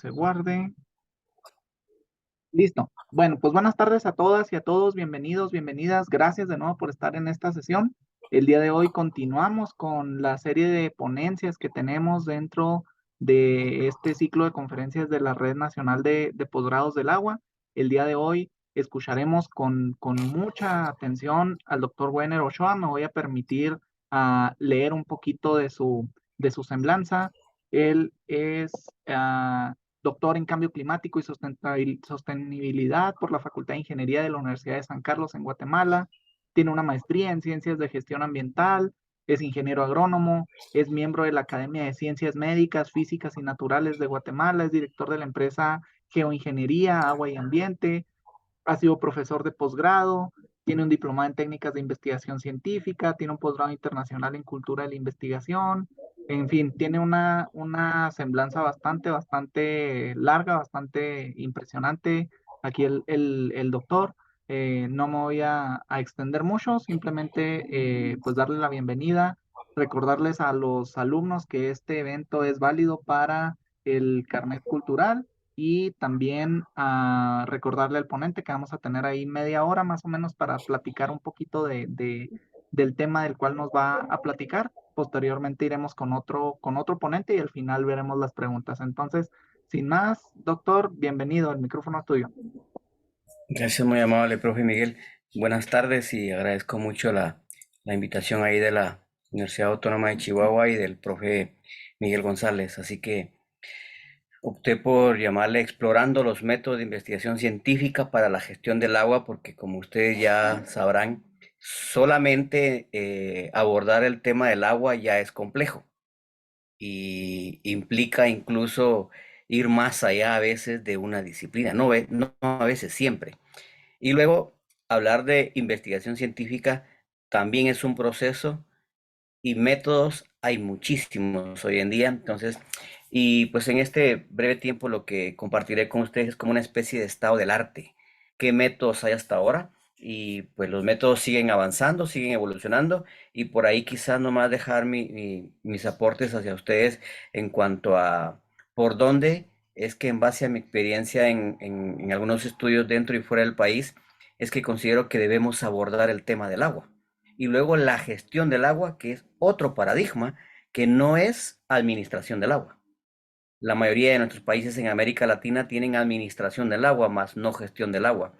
se guarde. Listo. Bueno, pues buenas tardes a todas y a todos. Bienvenidos, bienvenidas. Gracias de nuevo por estar en esta sesión. El día de hoy continuamos con la serie de ponencias que tenemos dentro de este ciclo de conferencias de la Red Nacional de Posgrados del Agua. El día de hoy escucharemos con mucha atención al doctor Werner Ochoa. Me voy a permitir leer un poquito de su semblanza. Él es doctor en Cambio Climático y Sostenibilidad por la Facultad de Ingeniería de la Universidad de San Carlos en Guatemala. Tiene una maestría en Ciencias de Gestión Ambiental, es ingeniero agrónomo, es miembro de la Academia de Ciencias Médicas, Físicas y Naturales de Guatemala, es director de la empresa Geoingeniería, Agua y Ambiente, ha sido profesor de posgrado, tiene un diplomado en técnicas de investigación científica, tiene un posgrado internacional en cultura de la investigación, en fin, tiene una semblanza bastante larga, bastante impresionante aquí el doctor. No me voy a extender mucho, simplemente pues darle la bienvenida, recordarles a los alumnos que este evento es válido para el carnet cultural y también recordarle al ponente que vamos a tener ahí media hora más o menos para platicar un poquito del tema del cual nos va a platicar. Posteriormente iremos con otro ponente y al final veremos las preguntas. Entonces, sin más, doctor, bienvenido, el micrófono es tuyo. Gracias, muy amable, profe Miguel. Buenas tardes y agradezco mucho la invitación ahí de la Universidad Autónoma de Chihuahua y del profe Miguel González. Así que opté por llamarle Explorando los métodos de investigación científica para la gestión del agua, porque como ustedes ya sabrán, solamente abordar el tema del agua ya es complejo y implica incluso ir más allá a veces de una disciplina, no a veces, siempre. Y luego, hablar de investigación científica también es un proceso y métodos hay muchísimos hoy en día. Entonces, y pues en este breve tiempo lo que compartiré con ustedes es como una especie de estado del arte. ¿Qué métodos hay hasta ahora? Y pues los métodos siguen avanzando, siguen evolucionando y por ahí quizás nomás dejar mis aportes hacia ustedes en cuanto a por dónde es que en base a mi experiencia en algunos estudios dentro y fuera del país, es que considero que debemos abordar el tema del agua. Y luego la gestión del agua, que es otro paradigma, que no es administración del agua. La mayoría de nuestros países en América Latina tienen administración del agua, más no gestión del agua.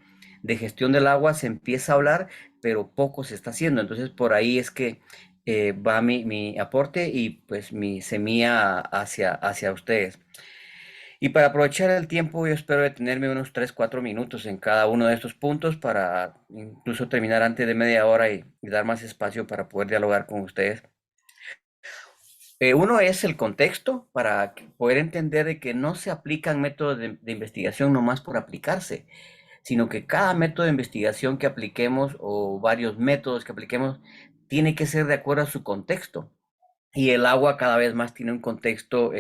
De gestión del agua se empieza a hablar, pero poco se está haciendo. Entonces, por ahí es que va mi aporte y pues mi semilla hacia ustedes. Y para aprovechar el tiempo, yo espero detenerme unos 3 4 minutos en cada uno de estos puntos para incluso terminar antes de media hora y dar más espacio para poder dialogar con ustedes. Uno es el contexto para poder entender de que no se aplican métodos de investigación nomás por aplicarse, sino que cada método de investigación que apliquemos o varios métodos que apliquemos tiene que ser de acuerdo a su contexto. Y el agua cada vez más tiene un contexto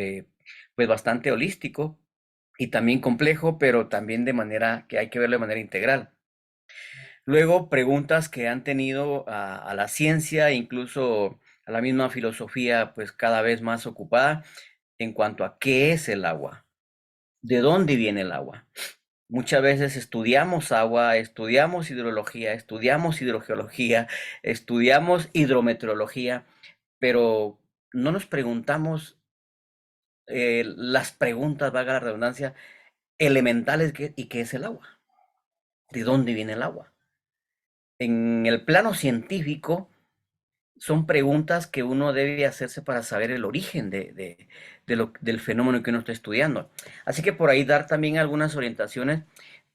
pues bastante holístico y también complejo, pero también de manera que hay que verlo de manera integral. Luego, preguntas que han tenido a la ciencia, incluso a la misma filosofía, pues cada vez más ocupada en cuanto a qué es el agua, de dónde viene el agua. Muchas veces estudiamos agua, estudiamos hidrología, estudiamos hidrogeología, estudiamos hidrometeorología, pero no nos preguntamos las preguntas, valga la redundancia, elementales y qué es el agua, de dónde viene el agua. En el plano científico, son preguntas que uno debe hacerse para saber el origen del fenómeno que uno está estudiando. Así que por ahí dar también algunas orientaciones.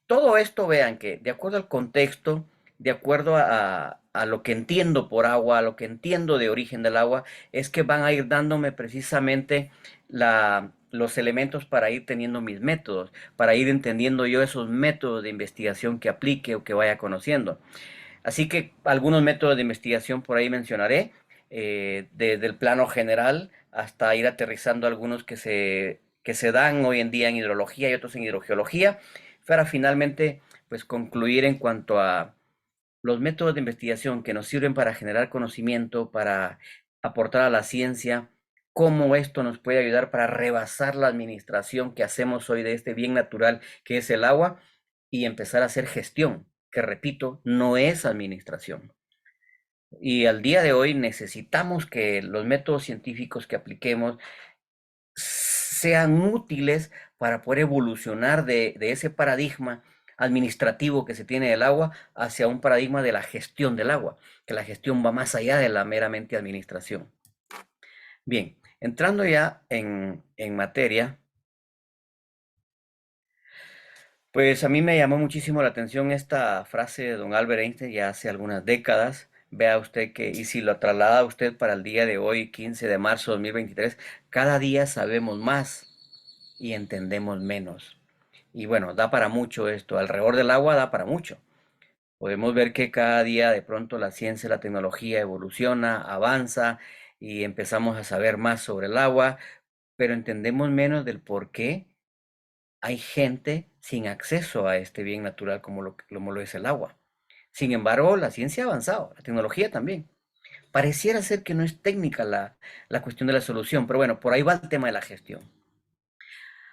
Todo esto, vean que de acuerdo al contexto, de acuerdo a lo que entiendo por agua, a lo que entiendo de origen del agua, es que van a ir dándome precisamente los elementos para ir teniendo mis métodos, para ir entendiendo yo esos métodos de investigación que aplique o que vaya conociendo. Así que algunos métodos de investigación por ahí mencionaré, desde el plano general hasta ir aterrizando algunos que se dan hoy en día en hidrología y otros en hidrogeología, para finalmente pues concluir en cuanto a los métodos de investigación que nos sirven para generar conocimiento, para aportar a la ciencia, cómo esto nos puede ayudar para rebasar la administración que hacemos hoy de este bien natural que es el agua y empezar a hacer gestión, que repito, no es administración. Y al día de hoy necesitamos que los métodos científicos que apliquemos sean útiles para poder evolucionar de ese paradigma administrativo que se tiene del agua hacia un paradigma de la gestión del agua, que la gestión va más allá de la meramente administración. Bien, entrando ya en materia, pues a mí me llamó muchísimo la atención esta frase de don Albert Einstein ya hace algunas décadas. Vea usted que, y si lo traslada usted para el día de hoy, 15 de marzo de 2023, cada día sabemos más y entendemos menos. Y bueno, da para mucho esto. Alrededor del agua da para mucho. Podemos ver que cada día de pronto la ciencia y la tecnología evoluciona, avanza y empezamos a saber más sobre el agua, pero entendemos menos del por qué hay gente sin acceso a este bien natural como lo es el agua. Sin embargo, la ciencia ha avanzado, la tecnología también. Pareciera ser que no es técnica la cuestión de la solución, pero bueno, por ahí va el tema de la gestión.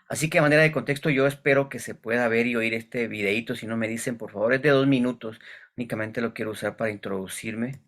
Así que a manera de contexto, yo espero que se pueda ver y oír este videíto. Si no me dicen, por favor, es de 2 minutos. Únicamente lo quiero usar para introducirme.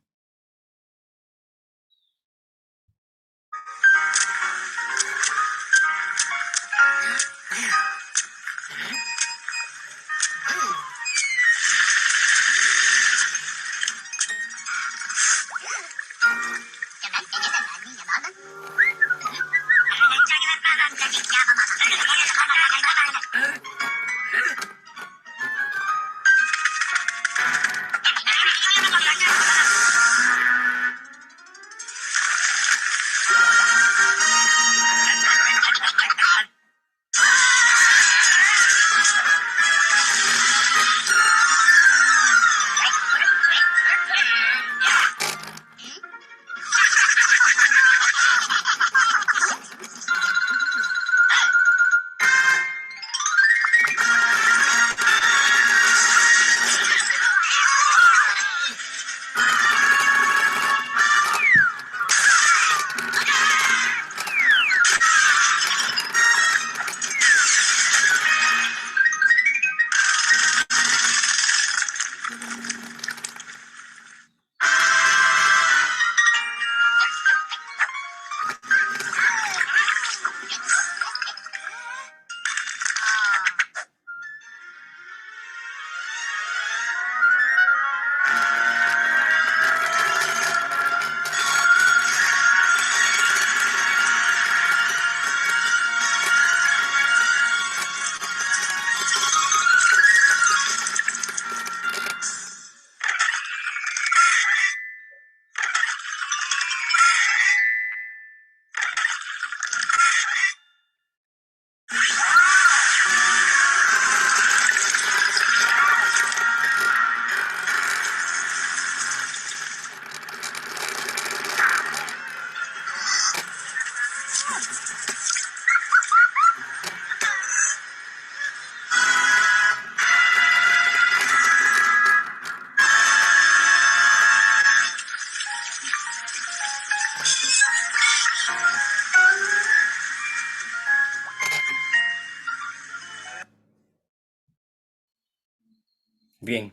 Bien,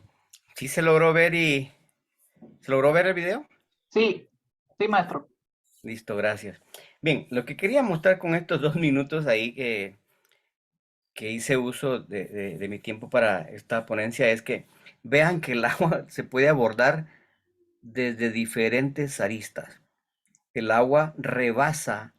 ¿sí se logró ver y se logró ver el video? Sí, sí, maestro. Listo, gracias. Bien, lo que quería mostrar con estos 2 minutos ahí que hice uso de mi tiempo para esta ponencia es que vean que el agua se puede abordar desde diferentes aristas. El agua rebasa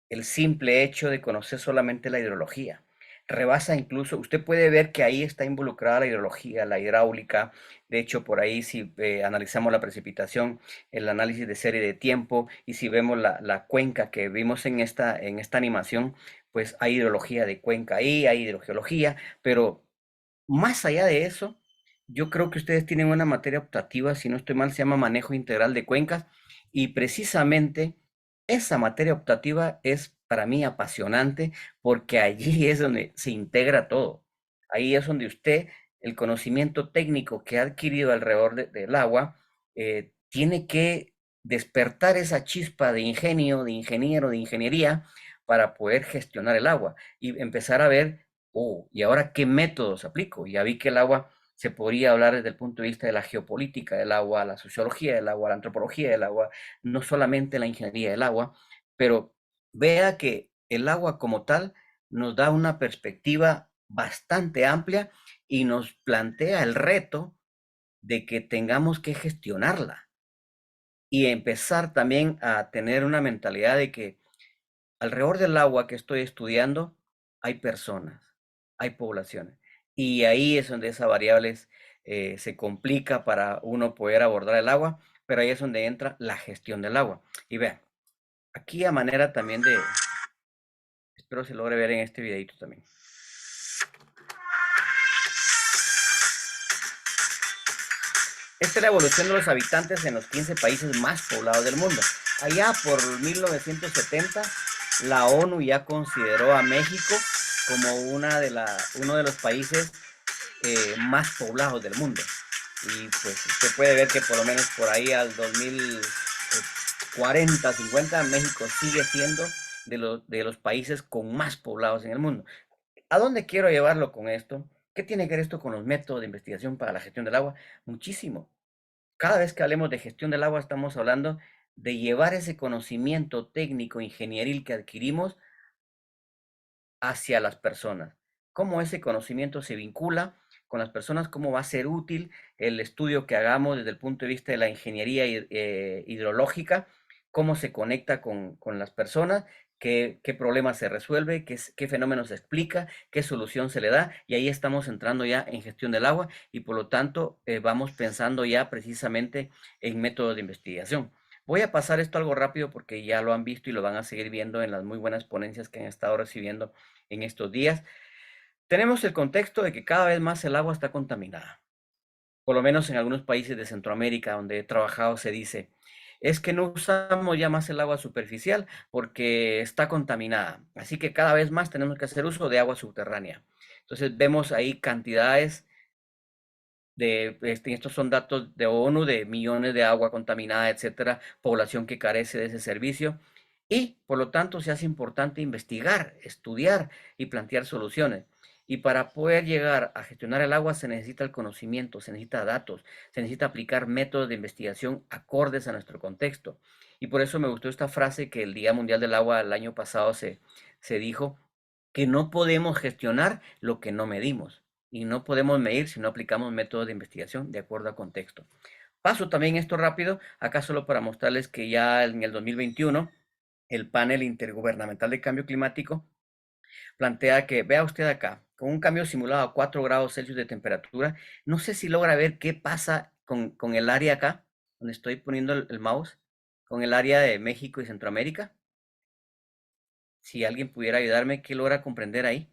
el simple hecho de conocer solamente la hidrología. Rebasa incluso, usted puede ver que ahí está involucrada la hidrología, la hidráulica. De hecho, por ahí si analizamos la precipitación, el análisis de serie de tiempo, y si vemos la cuenca que vimos en esta animación, pues hay hidrología de cuenca ahí, hay hidrogeología, pero más allá de eso, yo creo que ustedes tienen una materia optativa, si no estoy mal, se llama manejo integral de cuencas, y precisamente esa materia optativa es para mí apasionante porque allí es donde se integra todo. Ahí es donde usted, el conocimiento técnico que ha adquirido alrededor del agua, tiene que despertar esa chispa de ingenio, de ingeniero, de ingeniería para poder gestionar el agua y empezar a ver, oh, ¿y ahora qué métodos aplico? Ya vi que el agua se podría hablar desde el punto de vista de la geopolítica del agua, la sociología del agua, la antropología del agua, no solamente la ingeniería del agua, pero vea que el agua como tal nos da una perspectiva bastante amplia y nos plantea el reto de que tengamos que gestionarla y empezar también a tener una mentalidad de que alrededor del agua que estoy estudiando hay personas, hay poblaciones. Y ahí es donde esa variable se complica para uno poder abordar el agua, pero ahí es donde entra la gestión del agua. Y vean, aquí a manera también de, espero se logre ver en este videito también. Esta es la evolución de los habitantes en los 15 países más poblados del mundo. Allá por 1970, la ONU ya consideró a México como uno de los países más poblados del mundo. Y pues usted puede ver que por lo menos por ahí al 2040, 50, México sigue siendo de los países con más poblados en el mundo. ¿A dónde quiero llevarlo con esto? ¿Qué tiene que ver esto con los métodos de investigación para la gestión del agua? Muchísimo. Cada vez que hablemos de gestión del agua, estamos hablando de llevar ese conocimiento técnico, ingenieril que adquirimos hacia las personas. Cómo ese conocimiento se vincula con las personas, cómo va a ser útil el estudio que hagamos desde el punto de vista de la ingeniería hidrológica, cómo se conecta con las personas, qué problema se resuelve, qué fenómeno se explica, qué solución se le da, y ahí estamos entrando ya en gestión del agua y por lo tanto vamos pensando ya precisamente en métodos de investigación. Voy a pasar esto algo rápido porque ya lo han visto y lo van a seguir viendo en las muy buenas ponencias que han estado recibiendo en estos días. Tenemos el contexto de que cada vez más el agua está contaminada. Por lo menos en algunos países de Centroamérica donde he trabajado se dice, es que no usamos ya más el agua superficial porque está contaminada. Así que cada vez más tenemos que hacer uso de agua subterránea. Entonces vemos ahí cantidades estos son datos de ONU, de millones de agua contaminada, etcétera, población que carece de ese servicio. Y por lo tanto se hace importante investigar, estudiar y plantear soluciones. Y para poder llegar a gestionar el agua se necesita el conocimiento, se necesita datos, se necesita aplicar métodos de investigación acordes a nuestro contexto. Y por eso me gustó esta frase que el Día Mundial del Agua el año pasado se dijo, que no podemos gestionar lo que no medimos y no podemos medir si no aplicamos métodos de investigación de acuerdo a contexto. Paso también esto rápido, acá solo para mostrarles que ya en el 2021 el panel intergubernamental de cambio climático plantea que, vea usted acá, con un cambio simulado a 4 grados Celsius de temperatura, no sé si logra ver qué pasa con el área acá, donde estoy poniendo el mouse, con el área de México y Centroamérica. Si alguien pudiera ayudarme, ¿qué logra comprender ahí?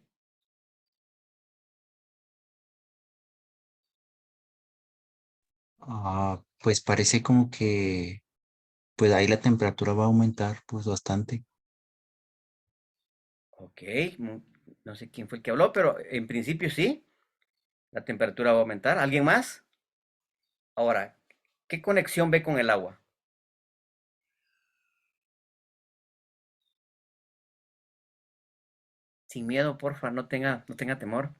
Pues parece como que pues ahí la temperatura va a aumentar pues bastante. Ok, no sé quién fue el que habló, pero en principio sí, la temperatura va a aumentar. ¿Alguien más? Ahora, ¿qué conexión ve con el agua? Sin miedo, porfa, no tenga temor.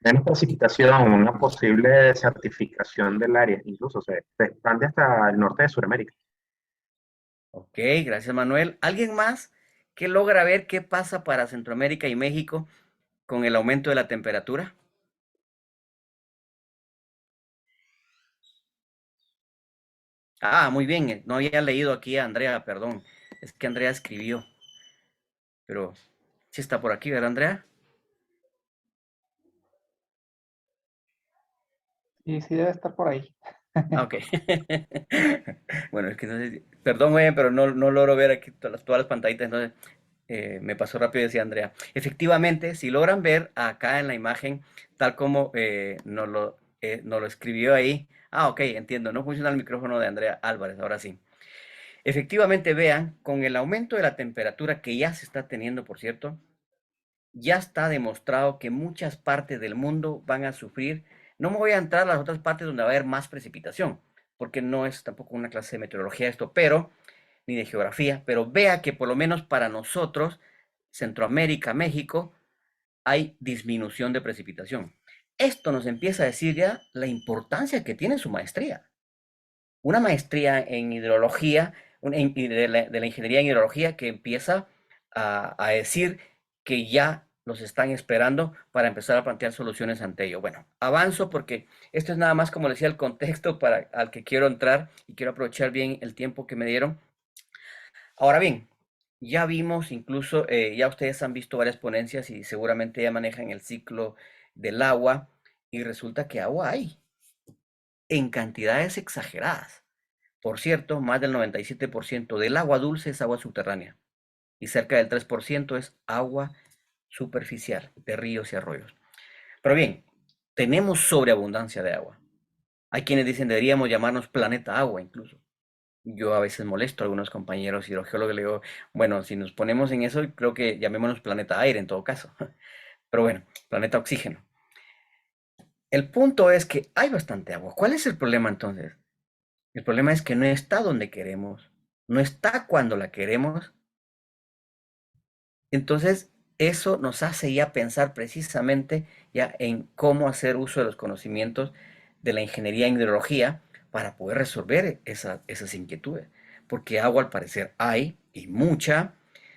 Menos precipitación, una posible desertificación del área, incluso se expande hasta el norte de Sudamérica. Ok, gracias Manuel. ¿Alguien más que logra ver qué pasa para Centroamérica y México con el aumento de la temperatura? Ah, muy bien, no había leído aquí a Andrea, perdón. Es que Andrea escribió, pero sí está por aquí, ¿verdad, Andrea? Y sí debe estar por ahí. Ah, ok. Bueno, es que no sé perdón, güey, pero no logro ver aquí todas las pantallitas, entonces me pasó rápido, decía Andrea. Efectivamente, si logran ver acá en la imagen, tal como nos lo escribió ahí. Ah, ok, entiendo, no funciona el micrófono de Andrea Álvarez, ahora sí. Efectivamente, vean, con el aumento de la temperatura que ya se está teniendo, por cierto, ya está demostrado que muchas partes del mundo van a sufrir. No me voy a entrar a las otras partes donde va a haber más precipitación, porque no es tampoco una clase de meteorología esto, pero, ni de geografía, pero vea que por lo menos para nosotros, Centroamérica, México, hay disminución de precipitación. Esto nos empieza a decir ya la importancia que tiene su maestría. Una maestría en hidrología, de la ingeniería en hidrología que empieza a decir que ya los están esperando para empezar a plantear soluciones ante ello. Bueno, avanzo porque esto es nada más, como les decía, el contexto al que quiero entrar y quiero aprovechar bien el tiempo que me dieron. Ahora bien, ya vimos incluso, ya ustedes han visto varias ponencias y seguramente ya manejan el ciclo del agua y resulta que agua hay en cantidades exageradas. Por cierto, más del 97% del agua dulce es agua subterránea y cerca del 3% es agua superficial de ríos y arroyos. Pero bien, tenemos sobreabundancia de agua. Hay quienes dicen deberíamos llamarnos planeta agua incluso. Yo a veces molesto a algunos compañeros hidrogeólogos y le digo, bueno, si nos ponemos en eso, creo que llamémonos planeta aire en todo caso. Pero bueno, planeta oxígeno. El punto es que hay bastante agua. ¿Cuál es el problema entonces? El problema es que no está donde queremos, no está cuando la queremos. Entonces, eso nos hace ya pensar precisamente ya en cómo hacer uso de los conocimientos de la ingeniería en hidrología para poder resolver esas inquietudes. Porque agua al parecer hay y mucha.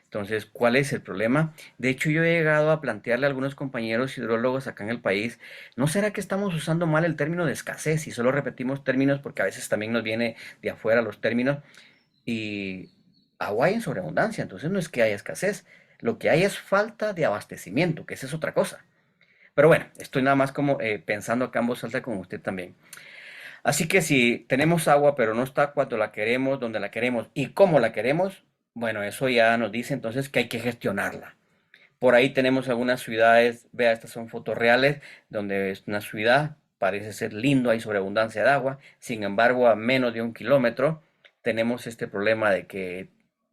Entonces, ¿cuál es el problema? De hecho, yo he llegado a plantearle a algunos compañeros hidrólogos acá en el país, ¿no será que estamos usando mal el término de escasez y solo repetimos términos porque a veces también nos viene de afuera los términos? Y agua hay en sobreabundancia, entonces no es que haya escasez, lo que hay es falta de abastecimiento, que esa es otra cosa. Pero bueno, estoy nada más como pensando acá en voz alta con usted también. Así que si tenemos agua, pero no está cuando la queremos, donde la queremos y cómo la queremos, bueno, eso ya nos dice entonces que hay que gestionarla. Por ahí tenemos algunas ciudades, vea, estas son fotos reales, donde es una ciudad, parece ser lindo, hay sobreabundancia de agua, sin embargo, a menos de 1 kilómetro tenemos este problema de que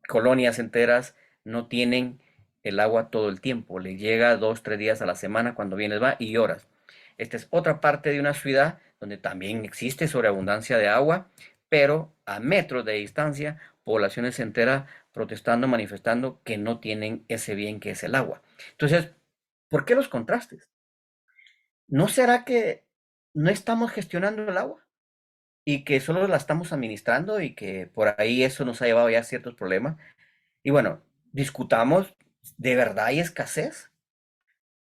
colonias enteras no tienen el agua todo el tiempo, le llega 2, 3 días a la semana cuando vienes va y horas. Esta es otra parte de una ciudad donde también existe sobreabundancia de agua, pero a metros de distancia, poblaciones enteras protestando, manifestando que no tienen ese bien que es el agua. Entonces, ¿por qué los contrastes? ¿No será que no estamos gestionando el agua y que solo la estamos administrando y que por ahí eso nos ha llevado ya a ciertos problemas? Y bueno, discutamos, ¿de verdad hay escasez?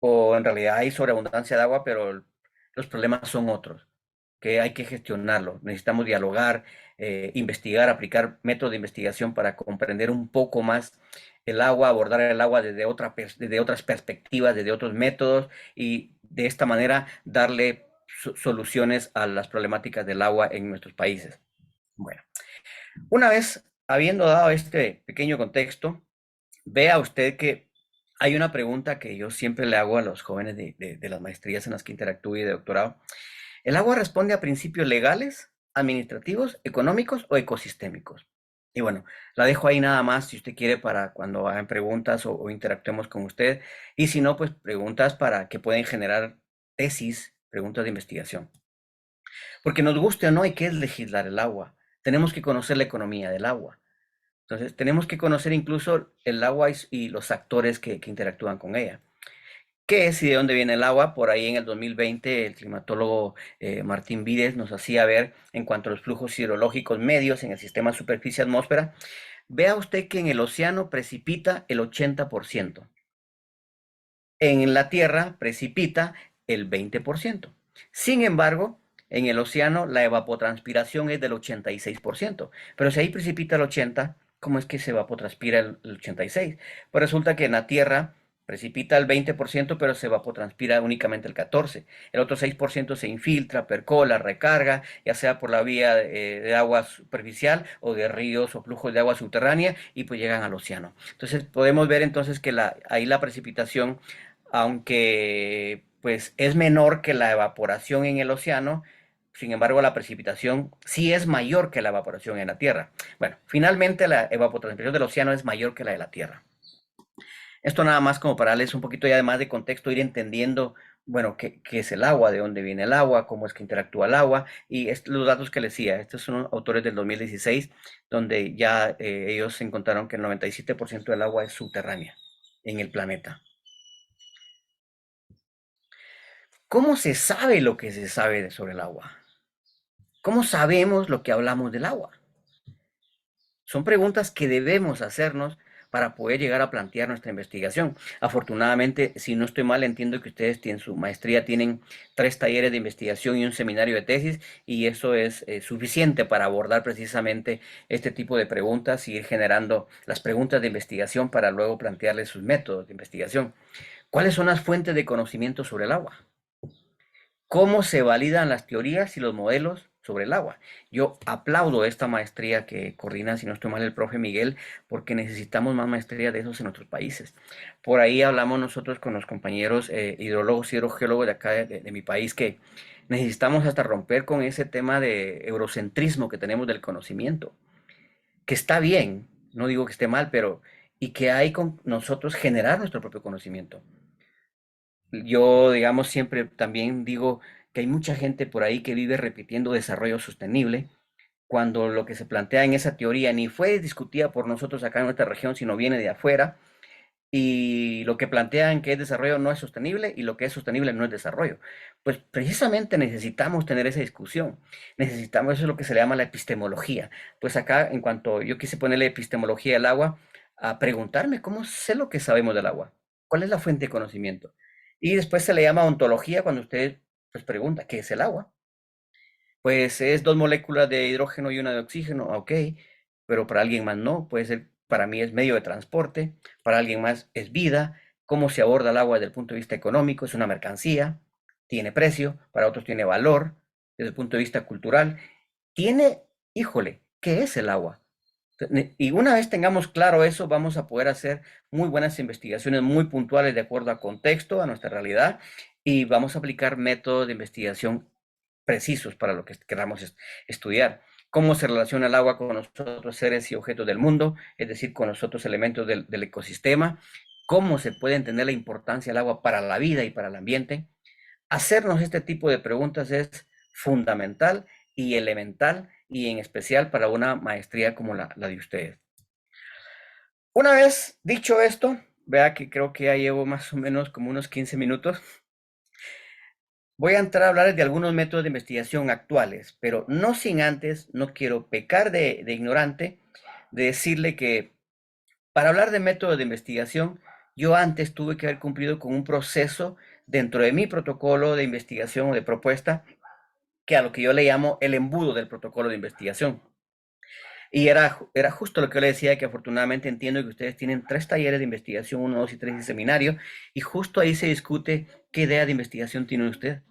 ¿O en realidad hay sobreabundancia de agua, pero los problemas son otros? Que hay que gestionarlo. Necesitamos dialogar, investigar, aplicar métodos de investigación para comprender un poco más el agua, abordar el agua desde otras perspectivas, desde otros métodos y de esta manera darle soluciones a las problemáticas del agua en nuestros países. Bueno, una vez habiendo dado este pequeño contexto, vea usted que hay una pregunta que yo siempre le hago a los jóvenes de las maestrías en las que interactúo y de doctorado. ¿El agua responde a principios legales, administrativos, económicos o ecosistémicos? Y bueno, la dejo ahí nada más si usted quiere para cuando hagan preguntas o interactuemos con usted. Y si no, pues preguntas para que pueden generar tesis, preguntas de investigación. Porque nos guste o no, hay que legislar el agua. Tenemos que conocer la economía del agua. Entonces, tenemos que conocer incluso el agua y los actores que interactúan con ella. ¿Qué es y de dónde viene el agua? Por ahí en el 2020 el climatólogo Martín Vides nos hacía ver en cuanto a los flujos hidrológicos medios en el sistema superficie-atmósfera. Vea usted que en el océano precipita el 80%. En la Tierra precipita el 20%. Sin embargo, en el océano la evapotranspiración es del 86%. Pero si ahí precipita el 80%, ¿cómo es que se evapotranspira el 86%? Pues resulta que en la Tierra precipita el 20%, pero se evapotranspira únicamente el 14%. El otro 6% se infiltra, percola, recarga, ya sea por la vía de agua superficial o de ríos o flujos de agua subterránea y pues llegan al océano. Entonces podemos ver entonces que ahí la precipitación, aunque pues es menor que la evaporación en el océano, sin embargo la precipitación sí es mayor que la evaporación en la Tierra. Bueno, finalmente la evapotranspiración del océano es mayor que la de la Tierra. Esto nada más como para darles un poquito ya más de contexto, ir entendiendo, bueno, qué es el agua, de dónde viene el agua, cómo es que interactúa el agua, y los datos que les decía, estos son autores del 2016, donde ya ellos encontraron que el 97% del agua es subterránea en el planeta. ¿Cómo se sabe lo que se sabe sobre el agua? ¿Cómo sabemos lo que hablamos del agua? Son preguntas que debemos hacernos para poder llegar a plantear nuestra investigación. Afortunadamente, si no estoy mal, entiendo que ustedes en su maestría tienen 3 talleres de investigación y un seminario de tesis, y eso es suficiente para abordar precisamente este tipo de preguntas y ir generando las preguntas de investigación para luego plantearles sus métodos de investigación. ¿Cuáles son las fuentes de conocimiento sobre el agua? ¿Cómo se validan las teorías y los modelos sobre el agua? Yo aplaudo esta maestría que coordina, si no estoy mal, el profe Miguel, porque necesitamos más maestría de esos en nuestros países. Por ahí hablamos nosotros con los compañeros hidrólogos y hidrogeólogos de acá de mi país, que necesitamos hasta romper con ese tema de eurocentrismo que tenemos del conocimiento, que está bien, no digo que esté mal, pero y que hay con nosotros generar nuestro propio conocimiento. Yo, digamos, siempre también digo que hay mucha gente por ahí que vive repitiendo desarrollo sostenible, cuando lo que se plantea en esa teoría ni fue discutida por nosotros acá en nuestra región, sino viene de afuera, y lo que plantean que es desarrollo no es sostenible y lo que es sostenible no es desarrollo. Pues precisamente necesitamos tener esa discusión, necesitamos, eso es lo que se le llama la epistemología. Pues acá, en cuanto yo quise ponerle epistemología al agua, a preguntarme cómo sé lo que sabemos del agua, cuál es la fuente de conocimiento. Y después se le llama ontología cuando usted pues pregunta, ¿qué es el agua? Pues es 2 moléculas de hidrógeno y una de oxígeno, ok, pero para alguien más no, puede ser, para mí es medio de transporte, para alguien más es vida. ¿Cómo se aborda el agua desde el punto de vista económico? Es una mercancía, tiene precio, para otros tiene valor, desde el punto de vista cultural. Tiene, híjole, ¿qué es el agua? Y una vez tengamos claro eso, vamos a poder hacer muy buenas investigaciones, muy puntuales de acuerdo a contexto, a nuestra realidad, y vamos a aplicar métodos de investigación precisos para lo que queramos estudiar. Cómo se relaciona el agua con nosotros, seres y objetos del mundo, es decir, con los otros elementos del ecosistema. Cómo se puede entender la importancia del agua para la vida y para el ambiente. Hacernos este tipo de preguntas es fundamental y elemental, y en especial para una maestría como la de ustedes. Una vez dicho esto, vea que creo que ya llevo más o menos como unos 15 minutos. Voy a entrar a hablar de algunos métodos de investigación actuales, pero no sin antes, no quiero pecar de ignorante, de decirle que para hablar de métodos de investigación, yo antes tuve que haber cumplido con un proceso dentro de mi protocolo de investigación o de propuesta, que a lo que yo le llamo el embudo del protocolo de investigación. Y era justo lo que yo le decía, que afortunadamente entiendo que ustedes tienen 3 talleres de investigación, 1, 2 y 3 y seminario, y justo ahí se discute qué idea de investigación tiene usted.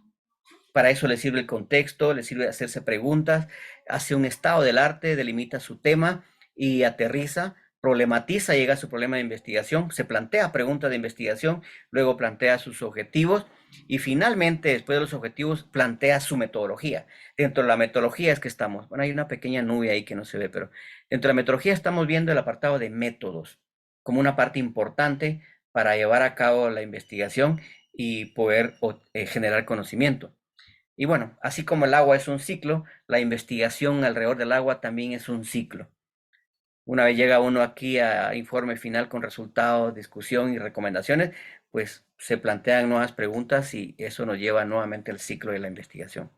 Para eso le sirve el contexto, le sirve hacerse preguntas, hace un estado del arte, delimita su tema y aterriza, problematiza, llega a su problema de investigación, se plantea preguntas de investigación, luego plantea sus objetivos y finalmente, después de los objetivos, plantea su metodología. Dentro de la metodología es que estamos, bueno, hay una pequeña nube ahí que no se ve, pero dentro de la metodología estamos viendo el apartado de métodos como una parte importante para llevar a cabo la investigación y poder generar conocimiento. Y bueno, así como el agua es un ciclo, la investigación alrededor del agua también es un ciclo. Una vez llega uno aquí a informe final con resultados, discusión y recomendaciones, pues se plantean nuevas preguntas y eso nos lleva nuevamente al ciclo de la investigación.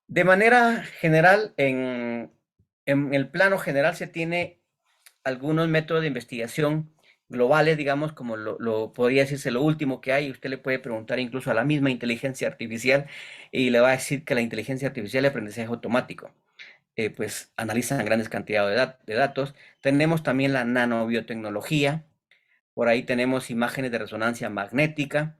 De manera general, en el plano general se tiene algunos métodos de investigación globales, digamos, como podría decirse lo último que hay. Usted le puede preguntar incluso a la misma inteligencia artificial y le va a decir que la inteligencia artificial y aprendizaje automático, pues analizan grandes cantidades de datos. Tenemos también la nanobiotecnología, por ahí tenemos imágenes de resonancia magnética,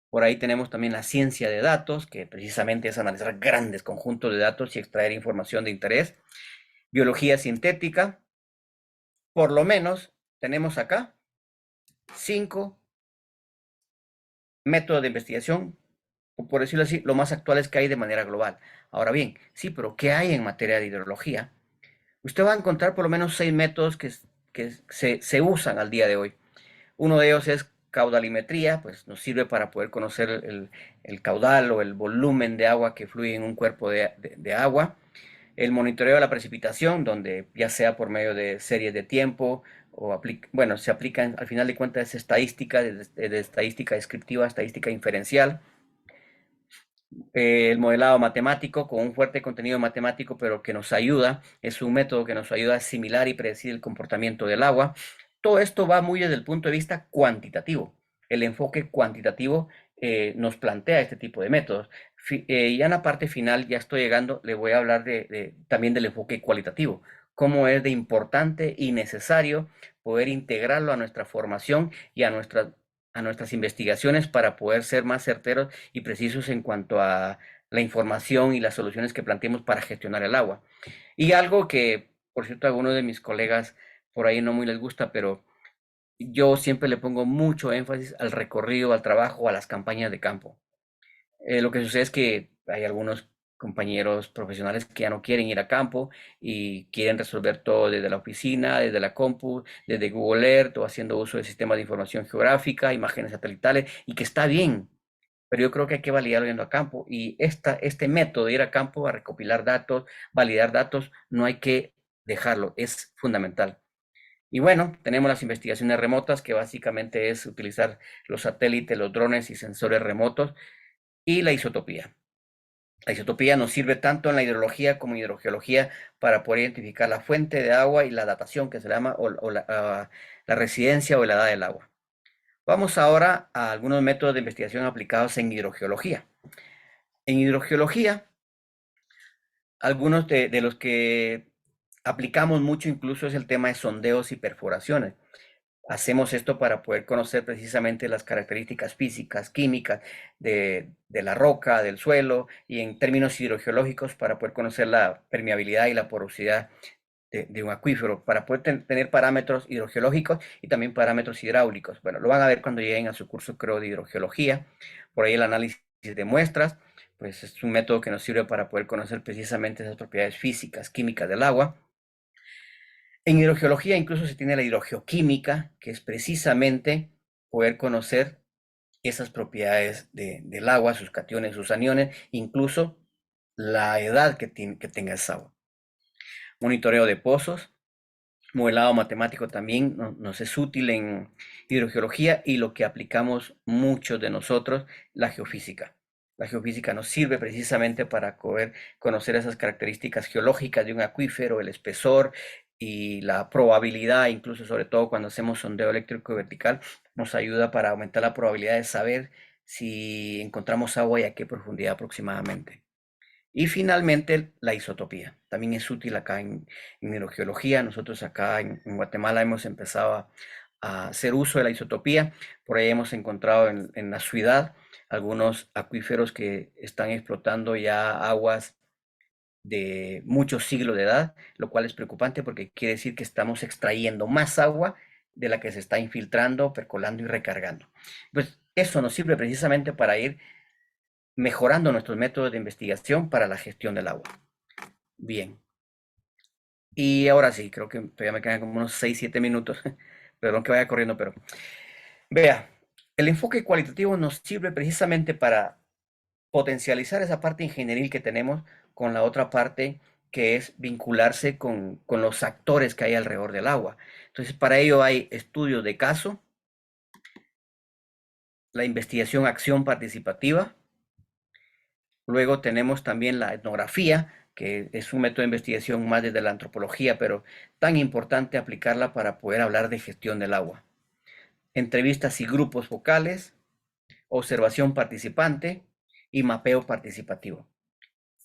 por ahí tenemos también la ciencia de datos, que precisamente es analizar grandes conjuntos de datos y extraer información de interés. Biología sintética, por lo menos tenemos acá 5 métodos de investigación, o por decirlo así, lo más actuales que hay de manera global. Ahora bien, sí, pero ¿qué hay en materia de hidrología? Usted va a encontrar por lo menos 6 métodos que se usan al día de hoy. Uno de ellos es caudalimetría, pues nos sirve para poder conocer el caudal o el volumen de agua que fluye en un cuerpo de agua. El monitoreo de la precipitación, donde ya sea por medio de series de tiempo o bueno, se aplica al final de cuentas estadística, de estadística descriptiva, estadística inferencial. El modelado matemático con un fuerte contenido matemático, pero que nos ayuda, es un método que nos ayuda a asimilar y predecir el comportamiento del agua. Todo esto va muy desde el punto de vista cuantitativo. El enfoque cuantitativo nos plantea este tipo de métodos. Ya en la parte final, ya estoy llegando, le voy a hablar también del enfoque cualitativo, cómo es de importante y necesario poder integrarlo a nuestra formación y a nuestras investigaciones para poder ser más certeros y precisos en cuanto a la información y las soluciones que planteemos para gestionar el agua. Y algo que, por cierto, a algunos de mis colegas por ahí no muy les gusta, pero yo siempre le pongo mucho énfasis al recorrido, al trabajo, a las campañas de campo. Lo que sucede es que hay algunos compañeros profesionales que ya no quieren ir a campo y quieren resolver todo desde la oficina, desde la compu, desde Google Earth o haciendo uso de sistemas de información geográfica, imágenes satelitales, y que está bien, pero yo creo que hay que validarlo yendo a campo. Y este método de ir a campo a recopilar datos, validar datos, no hay que dejarlo, es fundamental. Y bueno, tenemos las investigaciones remotas, que básicamente es utilizar los satélites, los drones y sensores remotos, y la isotopía. La isotopía nos sirve tanto en la hidrología como en hidrogeología para poder identificar la fuente de agua y la datación, que se llama, o la residencia o la edad del agua. Vamos ahora a algunos métodos de investigación aplicados en hidrogeología. En hidrogeología, algunos de los que aplicamos mucho incluso es el tema de sondeos y perforaciones. Hacemos esto para poder conocer precisamente las características físicas, químicas de la roca, del suelo, y en términos hidrogeológicos para poder conocer la permeabilidad y la porosidad de un acuífero, para poder tener parámetros hidrogeológicos y también parámetros hidráulicos. Bueno, lo van a ver cuando lleguen a su curso, creo, de hidrogeología. Por ahí el análisis de muestras, pues es un método que nos sirve para poder conocer precisamente esas propiedades físicas, químicas del agua. En hidrogeología incluso se tiene la hidrogeoquímica, que es precisamente poder conocer esas propiedades del agua, sus cationes, sus aniones, incluso la edad que tenga esa agua. Monitoreo de pozos, modelado matemático también nos es útil en hidrogeología, y lo que aplicamos muchos de nosotros, la geofísica. La geofísica nos sirve precisamente para poder conocer esas características geológicas de un acuífero, el espesor y la probabilidad, incluso sobre todo cuando hacemos sondeo eléctrico vertical, nos ayuda para aumentar la probabilidad de saber si encontramos agua y a qué profundidad aproximadamente. Y finalmente, la isotopía. También es útil acá en hidrogeología. Nosotros acá en Guatemala hemos empezado a hacer uso de la isotopía. Por ahí hemos encontrado en la ciudad algunos acuíferos que están explotando ya aguas de muchos siglos de edad, lo cual es preocupante porque quiere decir que estamos extrayendo más agua de la que se está infiltrando, percolando y recargando. Pues eso nos sirve precisamente para ir mejorando nuestros métodos de investigación para la gestión del agua. Bien. Y ahora sí, creo que todavía me quedan como unos 6-7 minutos. Perdón que vaya corriendo, pero vea, el enfoque cualitativo nos sirve precisamente para potencializar esa parte ingenieril que tenemos con la otra parte, que es vincularse con los actores que hay alrededor del agua. Entonces, para ello hay estudios de caso, la investigación acción participativa. Luego tenemos también la etnografía, que es un método de investigación más desde la antropología, pero tan importante aplicarla para poder hablar de gestión del agua. Entrevistas y grupos vocales, observación participante y mapeo participativo.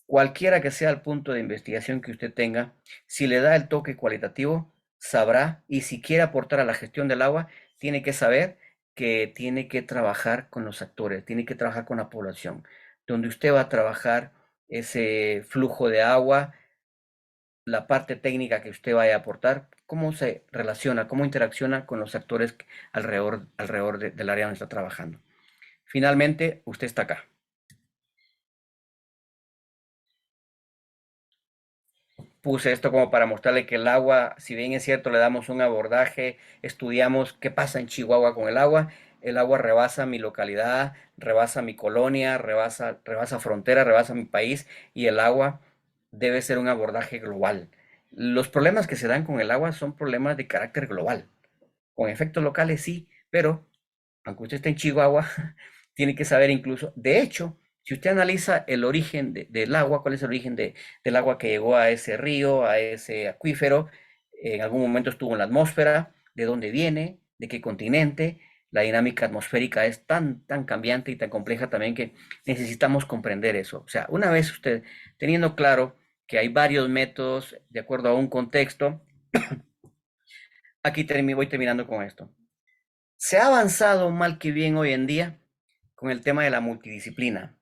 Cualquiera que sea el punto de investigación que usted tenga, si le da el toque cualitativo, sabrá, y si quiere aportar a la gestión del agua, tiene que saber que tiene que trabajar con los actores, tiene que trabajar con la población, donde usted va a trabajar ese flujo de agua, la parte técnica que usted vaya a aportar, cómo se relaciona, cómo interacciona con los actores alrededor del área donde está trabajando. Finalmente, usted está acá. puse esto como para mostrarle que el agua, si bien es cierto, le damos un abordaje, estudiamos qué pasa en Chihuahua con el agua rebasa mi localidad, rebasa mi colonia, rebasa frontera, rebasa mi país, y el agua debe ser un abordaje global. Los problemas que se dan con el agua son problemas de carácter global. Con efectos locales sí, pero aunque usted esté en Chihuahua, tiene que saber incluso, de hecho, si usted analiza el origen del agua, cuál es el origen del agua que llegó a ese río, a ese acuífero, en algún momento estuvo en la atmósfera, de dónde viene, de qué continente, la dinámica atmosférica es tan cambiante y tan compleja también que necesitamos comprender eso. O sea, una vez usted teniendo claro que hay varios métodos de acuerdo a un contexto, aquí voy terminando con esto. Se ha avanzado mal que bien hoy en día con el tema de la multidisciplina.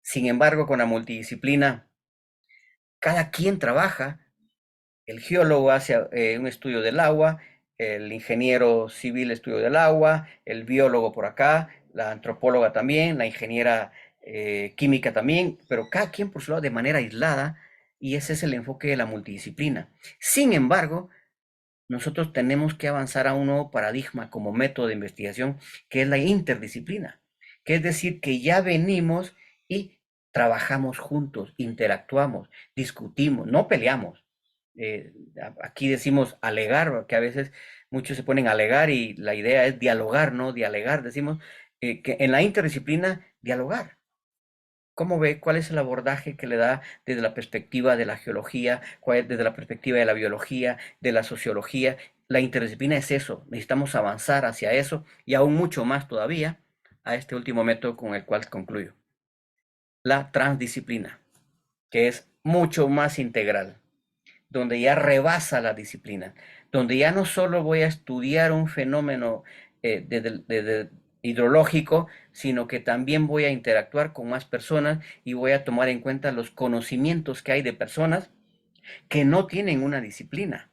Sin embargo, con la multidisciplina, cada quien trabaja. El geólogo hace un estudio del agua, el ingeniero civil estudio del agua, el biólogo por acá, la antropóloga también, la ingeniera química también, pero cada quien por su lado de manera aislada, y ese es el enfoque de la multidisciplina. Sin embargo, nosotros tenemos que avanzar a un nuevo paradigma como método de investigación, que es la interdisciplina, que es decir, que ya venimos y trabajamos juntos, interactuamos, discutimos, no peleamos. Aquí decimos alegar, que a veces muchos se ponen a alegar y la idea es dialogar, ¿no? Dialogar, decimos que en la interdisciplina, dialogar. ¿Cómo ve? ¿Cuál es el abordaje que le da desde la perspectiva de la geología, desde la perspectiva de la biología, de la sociología? La interdisciplina es eso, necesitamos avanzar hacia eso y aún mucho más todavía a este último método con el cual concluyo. La transdisciplina, que es mucho más integral, donde ya rebasa la disciplina, donde ya no solo voy a estudiar un fenómeno hidrológico, sino que también voy a interactuar con más personas y voy a tomar en cuenta los conocimientos que hay de personas que no tienen una disciplina.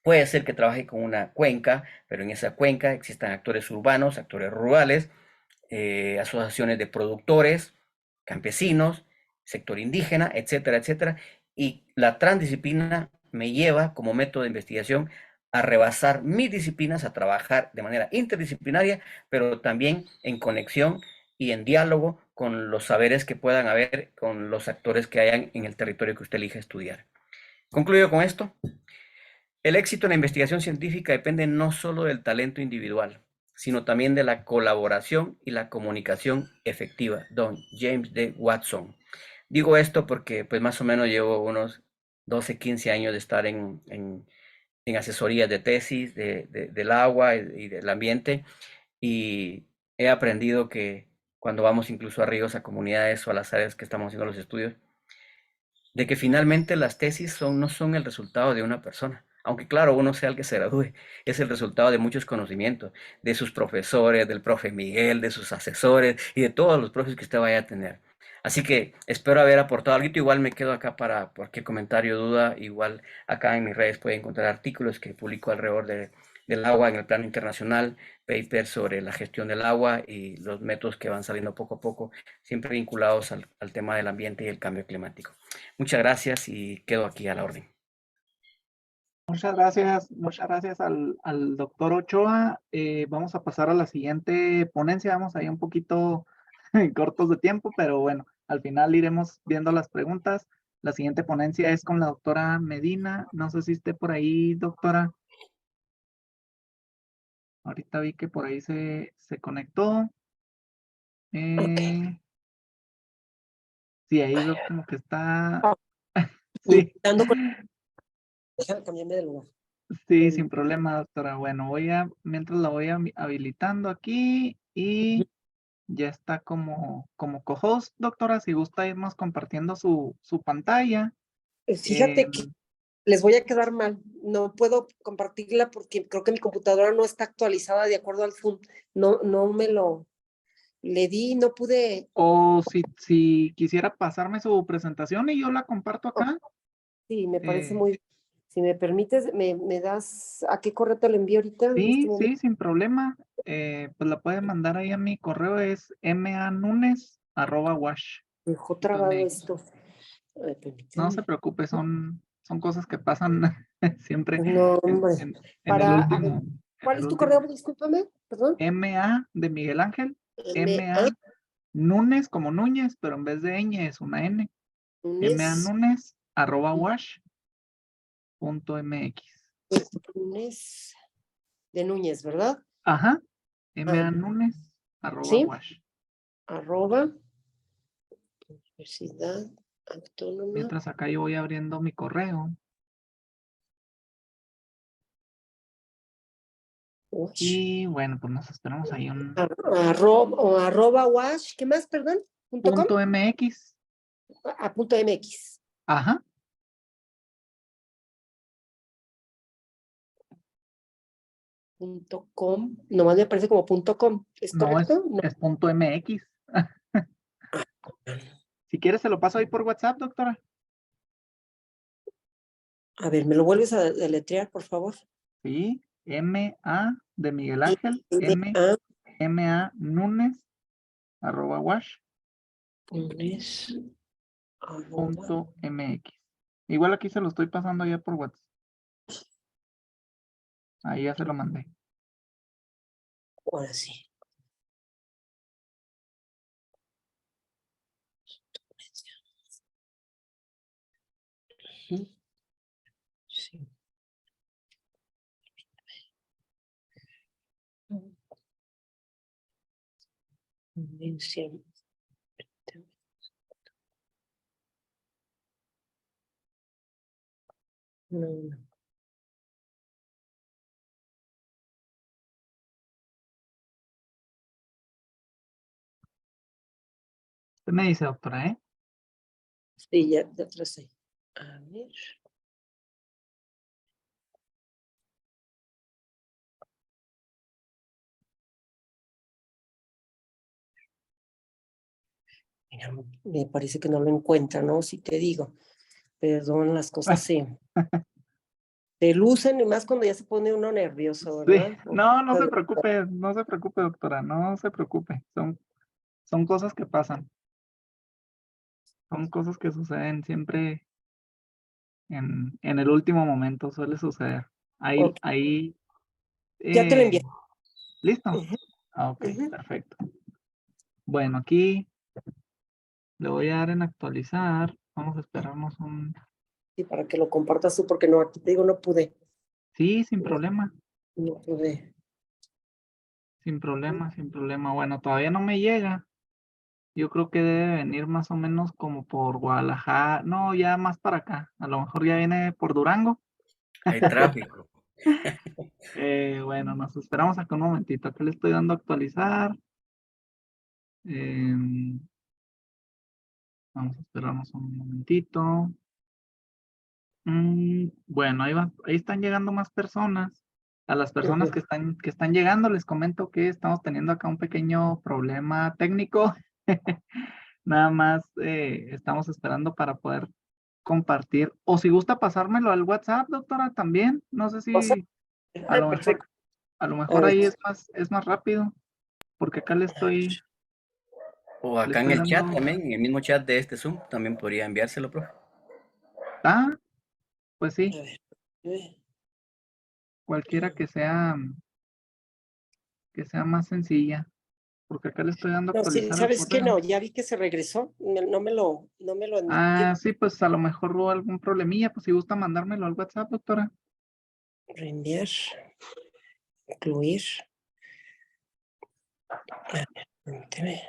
Puede ser que trabaje con una cuenca, pero en esa cuenca existan actores urbanos, actores rurales, asociaciones de productores, campesinos, sector indígena, etcétera, etcétera. Y la transdisciplina me lleva como método de investigación a rebasar mis disciplinas, a trabajar de manera interdisciplinaria, pero también en conexión y en diálogo con los saberes que puedan haber, con los actores que hayan en el territorio que usted elija estudiar. Concluyo con esto. El éxito en la investigación científica depende no solo del talento individual, sino también de la colaboración y la comunicación efectiva. Don James D. Watson. Digo esto porque pues más o menos llevo unos 12, 15 años de estar en asesorías de tesis del agua y del ambiente, y he aprendido que cuando vamos incluso a ríos, a comunidades o a las áreas que estamos haciendo los estudios, de que finalmente las tesis no son el resultado de una persona. Aunque claro, uno sea el que se gradúe, es el resultado de muchos conocimientos, de sus profesores, del profe Miguel, de sus asesores y de todos los profes que usted vaya a tener. Así que espero haber aportado algo. Igual me quedo acá para cualquier comentario, duda. Igual acá en mis redes pueden encontrar artículos que publico alrededor del agua en el plano internacional, papers sobre la gestión del agua y los métodos que van saliendo poco a poco, siempre vinculados al tema del ambiente y el cambio climático. Muchas gracias y quedo aquí a la orden. Muchas gracias al doctor Ochoa. Vamos a pasar a la siguiente ponencia. Vamos ahí un poquito cortos de tiempo, pero bueno, al final iremos viendo las preguntas. La siguiente ponencia es con la doctora Medina. No sé si esté por ahí, doctora. Ahorita vi que por ahí se conectó. Ok. Sí, ahí veo como que está. Ah, Sí. Déjame cambiarme de lugar. Sí, sin problema, doctora. Bueno, mientras la voy habilitando aquí y ya está como co-host, doctora. Si gusta irnos compartiendo su pantalla. Fíjate que les voy a quedar mal. No puedo compartirla porque creo que mi computadora no está actualizada de acuerdo al Zoom. No me lo le di, no pude. O si quisiera pasarme su presentación y yo la comparto acá. Sí, me parece muy. Si me permites, me das a qué correo te lo envío ahorita. Sí, sí, sin problema. Pues la puede mandar ahí a mi correo, es manunes@wash. Me dejó trabado esto. No se preocupe, son son cosas que pasan siempre No, hombre. en el Para, a ver, último. ¿cuál es tu correo? Discúlpame, perdón. MA de Miguel Ángel, MA MA Núñez como Núñez, pero en vez de ñ es una N. MA Núñez. Núñez @wash.mx. Núñez de Núñez, ¿verdad? Ajá. MA Núñez ¿Sí? @wash. Arroba Universidad Autónoma. Mientras acá yo voy abriendo mi correo. Wash. Y bueno, pues nos esperamos ahí un Arroba wash, ¿qué más, perdón? ¿Punto com? .mx. Punto MX. Ajá. .com, nomás me aparece como .com, ¿es No, correcto? No. es .mx. Si quieres, se lo paso ahí por WhatsApp, doctora. A ver, ¿me lo vuelves a deletrear, por favor? Sí. MA de Miguel Ángel. MA MA Núñez @wash. Núñez, arroba. .mx. Igual aquí se lo estoy pasando ya por WhatsApp. Ahí ya se lo mandé. Ahora sí. Sí. Convencia. No, no. Usted me dice, doctora, ¿eh? Sí, ya tracé. A ver. Mira, me parece que no lo encuentra, ¿no? Si te digo. Perdón, las cosas se lucen y más cuando ya se pone uno nervioso, Sí. ¿verdad? No se preocupe, doctora, no se preocupe. Son cosas que pasan. Son cosas que suceden siempre en el último momento, suele suceder. Ok, Ahí, ya te lo envié. ¿listo? Ujú, Ok, ujú. perfecto. Bueno, aquí le voy a dar en actualizar. Vamos a esperarnos un... Sí, para que lo compartas tú, porque no, aquí te digo, no pude. Sí, sin No, problema, no pude. sin problema, sin problema. Bueno, todavía no me llega. Yo creo que debe venir más o menos como por Guadalajara. No, ya más para acá. A lo mejor ya viene por Durango. Hay tráfico. Bueno, nos esperamos acá un momentito. Acá le estoy dando a actualizar. Em, Vamos a esperarnos un momentito. Bueno, ahí están llegando más personas. A las personas Ujú. que están llegando, les comento que estamos teniendo acá un pequeño problema técnico. Nada más estamos esperando para poder compartir. O si gusta pasármelo al WhatsApp, doctora, también. No sé O sea, si a lo mejor, perfecto. a lo A mejor ver, ahí es más rápido, porque acá O le acá en estoy el chat dando. también, en el mismo chat de este Zoom, también podría enviárselo, profe. Ah, pues a sí, ver. cualquiera que sea más sencilla, porque acá le estoy dando a No, sí, actualizar el ¿sabes qué? correo. No, ya vi que se regresó. No me lo admitió. Ah, sí, pues a lo mejor hubo algún problemilla, pues si gusta mandármelo al WhatsApp, doctora. Reenviar, incluir. A ver, permíteme.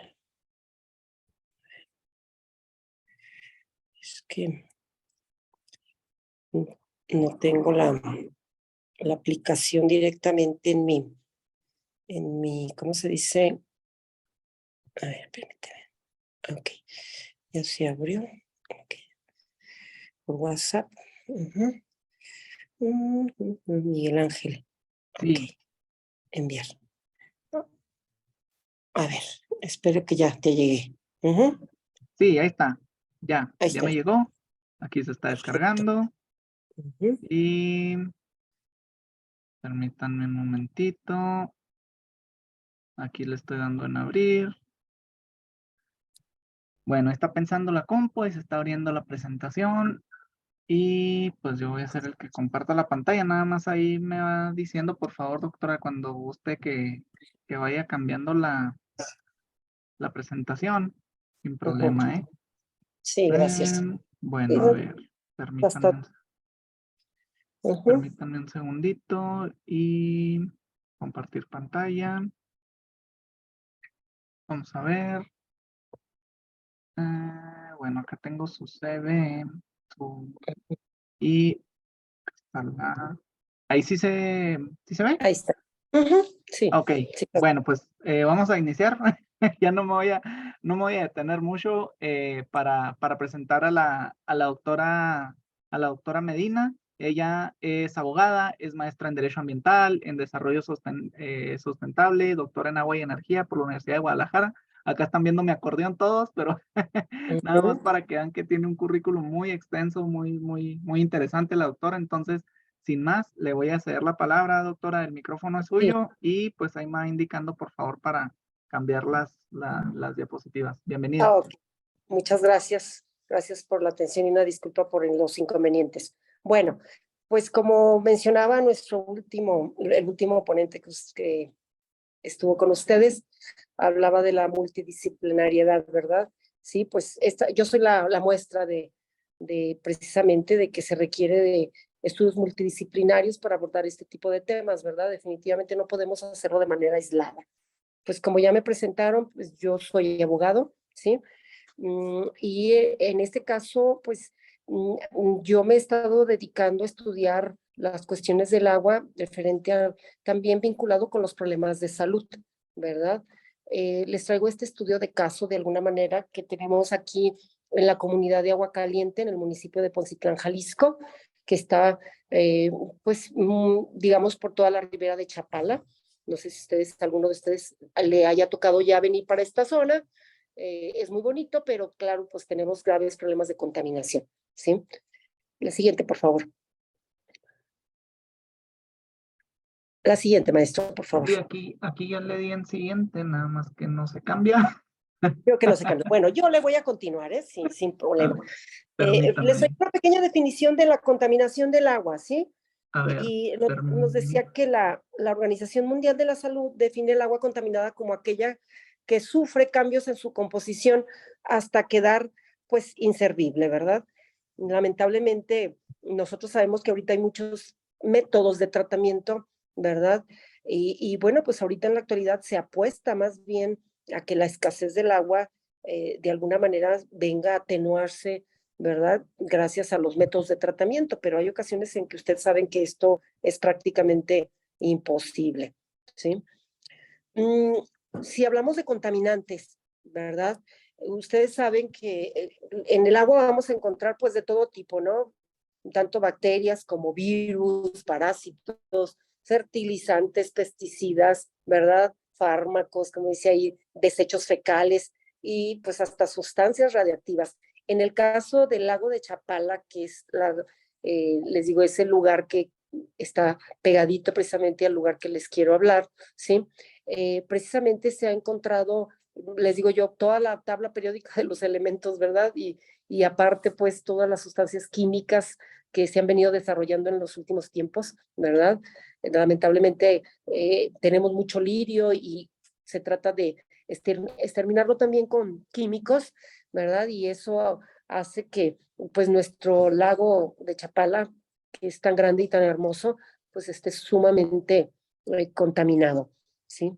Es que no tengo la aplicación directamente en mi, ¿cómo se dice? A ver, permíteme. Ok, ya se abrió. Ok, por WhatsApp. Ujú. Miguel Ángel. Ok, Sí, enviar. A ver, espero que ya te llegue. Ujú. sí, ahí está. Ahí Ya está. me llegó. Aquí se está Perfecto. descargando. Ujú. Y permítanme un momentito. Aquí le estoy dando en abrir. Bueno, está pensando la compu y se está abriendo la presentación. Y pues yo voy a ser el que comparta la pantalla. Nada más ahí me va diciendo, por favor, doctora, cuando guste que vaya cambiando la presentación. Sin problema, ¿eh? Sí, gracias. Bueno, a ver, permítanme, Ujú. permítanme un segundito y compartir pantalla. Vamos a ver. Bueno, acá tengo su CV. Y ahí sí se ve. Ahí está. Ujú, sí. Ok, Sí, bueno, pues vamos a iniciar. Ya no me voy a detener mucho para presentar a la doctora Medina. Ella es abogada, es maestra en Derecho Ambiental, en Desarrollo Sustentable, doctora en Agua y Energía por la Universidad de Guadalajara. Acá están viendo mi acordeón todos, pero nada más ujú. para que vean que tiene un currículum muy extenso, muy interesante la doctora. Entonces, sin más, le voy a ceder la palabra, doctora, el micrófono es Sí. suyo y pues ahí me va indicando, por favor, para cambiar las diapositivas. Bienvenida. Ok. Muchas gracias. Gracias por la atención y una disculpa por los inconvenientes. Bueno, pues como mencionaba el último ponente que estuvo con ustedes, hablaba de la multidisciplinariedad, ¿verdad? Sí, pues yo soy la muestra de precisamente de que se requiere de estudios multidisciplinarios para abordar este tipo de temas, ¿verdad? Definitivamente no podemos hacerlo de manera aislada. Pues como ya me presentaron, pues yo soy abogado, ¿sí? Y en este caso, pues yo me he estado dedicando a estudiar las cuestiones del agua referente a, también vinculado con los problemas de salud, ¿verdad? Les traigo este estudio de caso de alguna manera que tenemos aquí en la comunidad de Agua Caliente, en el municipio de Poncitlán, Jalisco, que está, pues, digamos, por toda la ribera de Chapala. No sé si alguno de ustedes le haya tocado ya venir para esta zona. Es muy bonito, pero claro, pues tenemos graves problemas de contaminación, ¿sí? La siguiente, por favor. La siguiente, maestro, por favor. Sí, aquí ya le di en siguiente, nada más que no se cambia. Creo que no se cambia. Bueno, yo le voy a continuar, ¿eh? Sí, sin problema. Les doy Permítame, una pequeña definición de la contaminación del agua, ¿sí? a ver, Y nos decía que la Organización Mundial de la Salud define el agua contaminada como aquella que sufre cambios en su composición hasta quedar, pues, inservible, ¿verdad? Lamentablemente, nosotros sabemos que ahorita hay muchos métodos de tratamiento, ¿verdad? Bueno, pues ahorita en la actualidad se apuesta más bien a que la escasez del agua de alguna manera venga a atenuarse, ¿verdad? Gracias a los métodos de tratamiento, pero hay ocasiones en que ustedes saben que esto es prácticamente imposible, ¿sí? Si hablamos de contaminantes, ¿verdad? Ustedes saben que en el agua vamos a encontrar pues de todo tipo, ¿no? Tanto bacterias como virus, parásitos, fertilizantes, pesticidas, ¿verdad? Fármacos, como dice ahí, desechos fecales y pues hasta sustancias radiactivas. En el caso del lago de Chapala, que es les digo, es el lugar que está pegadito precisamente al lugar que les quiero hablar, ¿sí? Precisamente se ha encontrado, les digo yo, toda la tabla periódica de los elementos, ¿verdad? Y aparte, pues, todas las sustancias químicas que se han venido desarrollando en los últimos tiempos, ¿verdad? Lamentablemente tenemos mucho lirio y se trata de exterminarlo también con químicos, ¿verdad? Y eso hace que, pues, nuestro lago de Chapala, que es tan grande y tan hermoso, pues esté sumamente contaminado, ¿sí?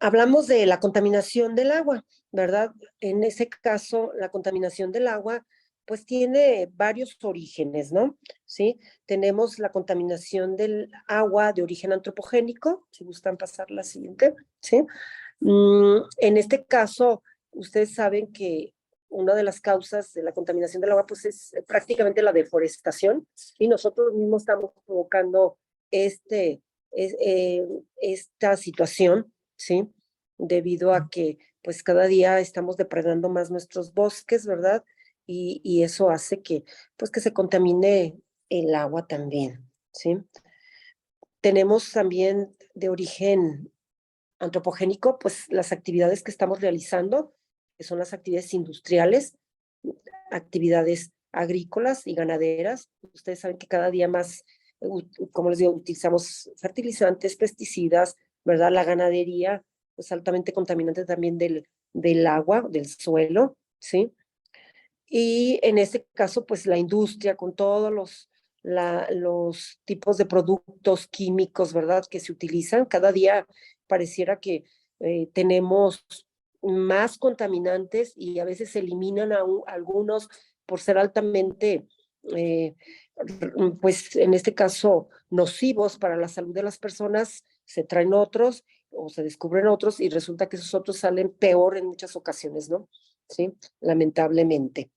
Hablamos de la contaminación del agua, ¿verdad? En ese caso, la contaminación del agua, pues tiene varios orígenes, ¿no? ¿Sí? Tenemos la contaminación del agua de origen antropogénico, si gustan pasar la siguiente, ¿sí? En este caso, ustedes saben que una de las causas de la contaminación del agua, pues es prácticamente la deforestación, y nosotros mismos estamos provocando esta situación, ¿sí? Debido a que pues cada día estamos depredando más nuestros bosques, ¿verdad? Y eso hace que pues que se contamine el agua también, ¿sí? Tenemos también de origen antropogénico, pues las actividades que estamos realizando, que son las actividades industriales, actividades agrícolas y ganaderas. Ustedes saben que cada día más, como les digo, utilizamos fertilizantes, pesticidas, ¿verdad? La ganadería, pues altamente contaminante también del agua, del suelo, ¿sí? Y en este caso, pues la industria con todos los tipos de productos químicos, ¿verdad? Que se utilizan. Cada día pareciera que tenemos más contaminantes y a veces se eliminan algunos por ser altamente, pues en este caso, nocivos para la salud de las personas. Se traen otros o se descubren otros y resulta que esos otros salen peor en muchas ocasiones, ¿no? Sí, lamentablemente.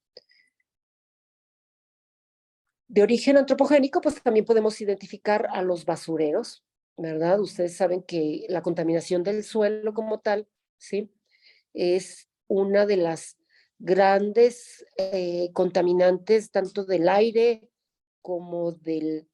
De origen antropogénico, pues también podemos identificar a los basureros, ¿verdad? Ustedes saben que la contaminación del suelo como tal, ¿sí? Es una de las grandes contaminantes tanto del aire como del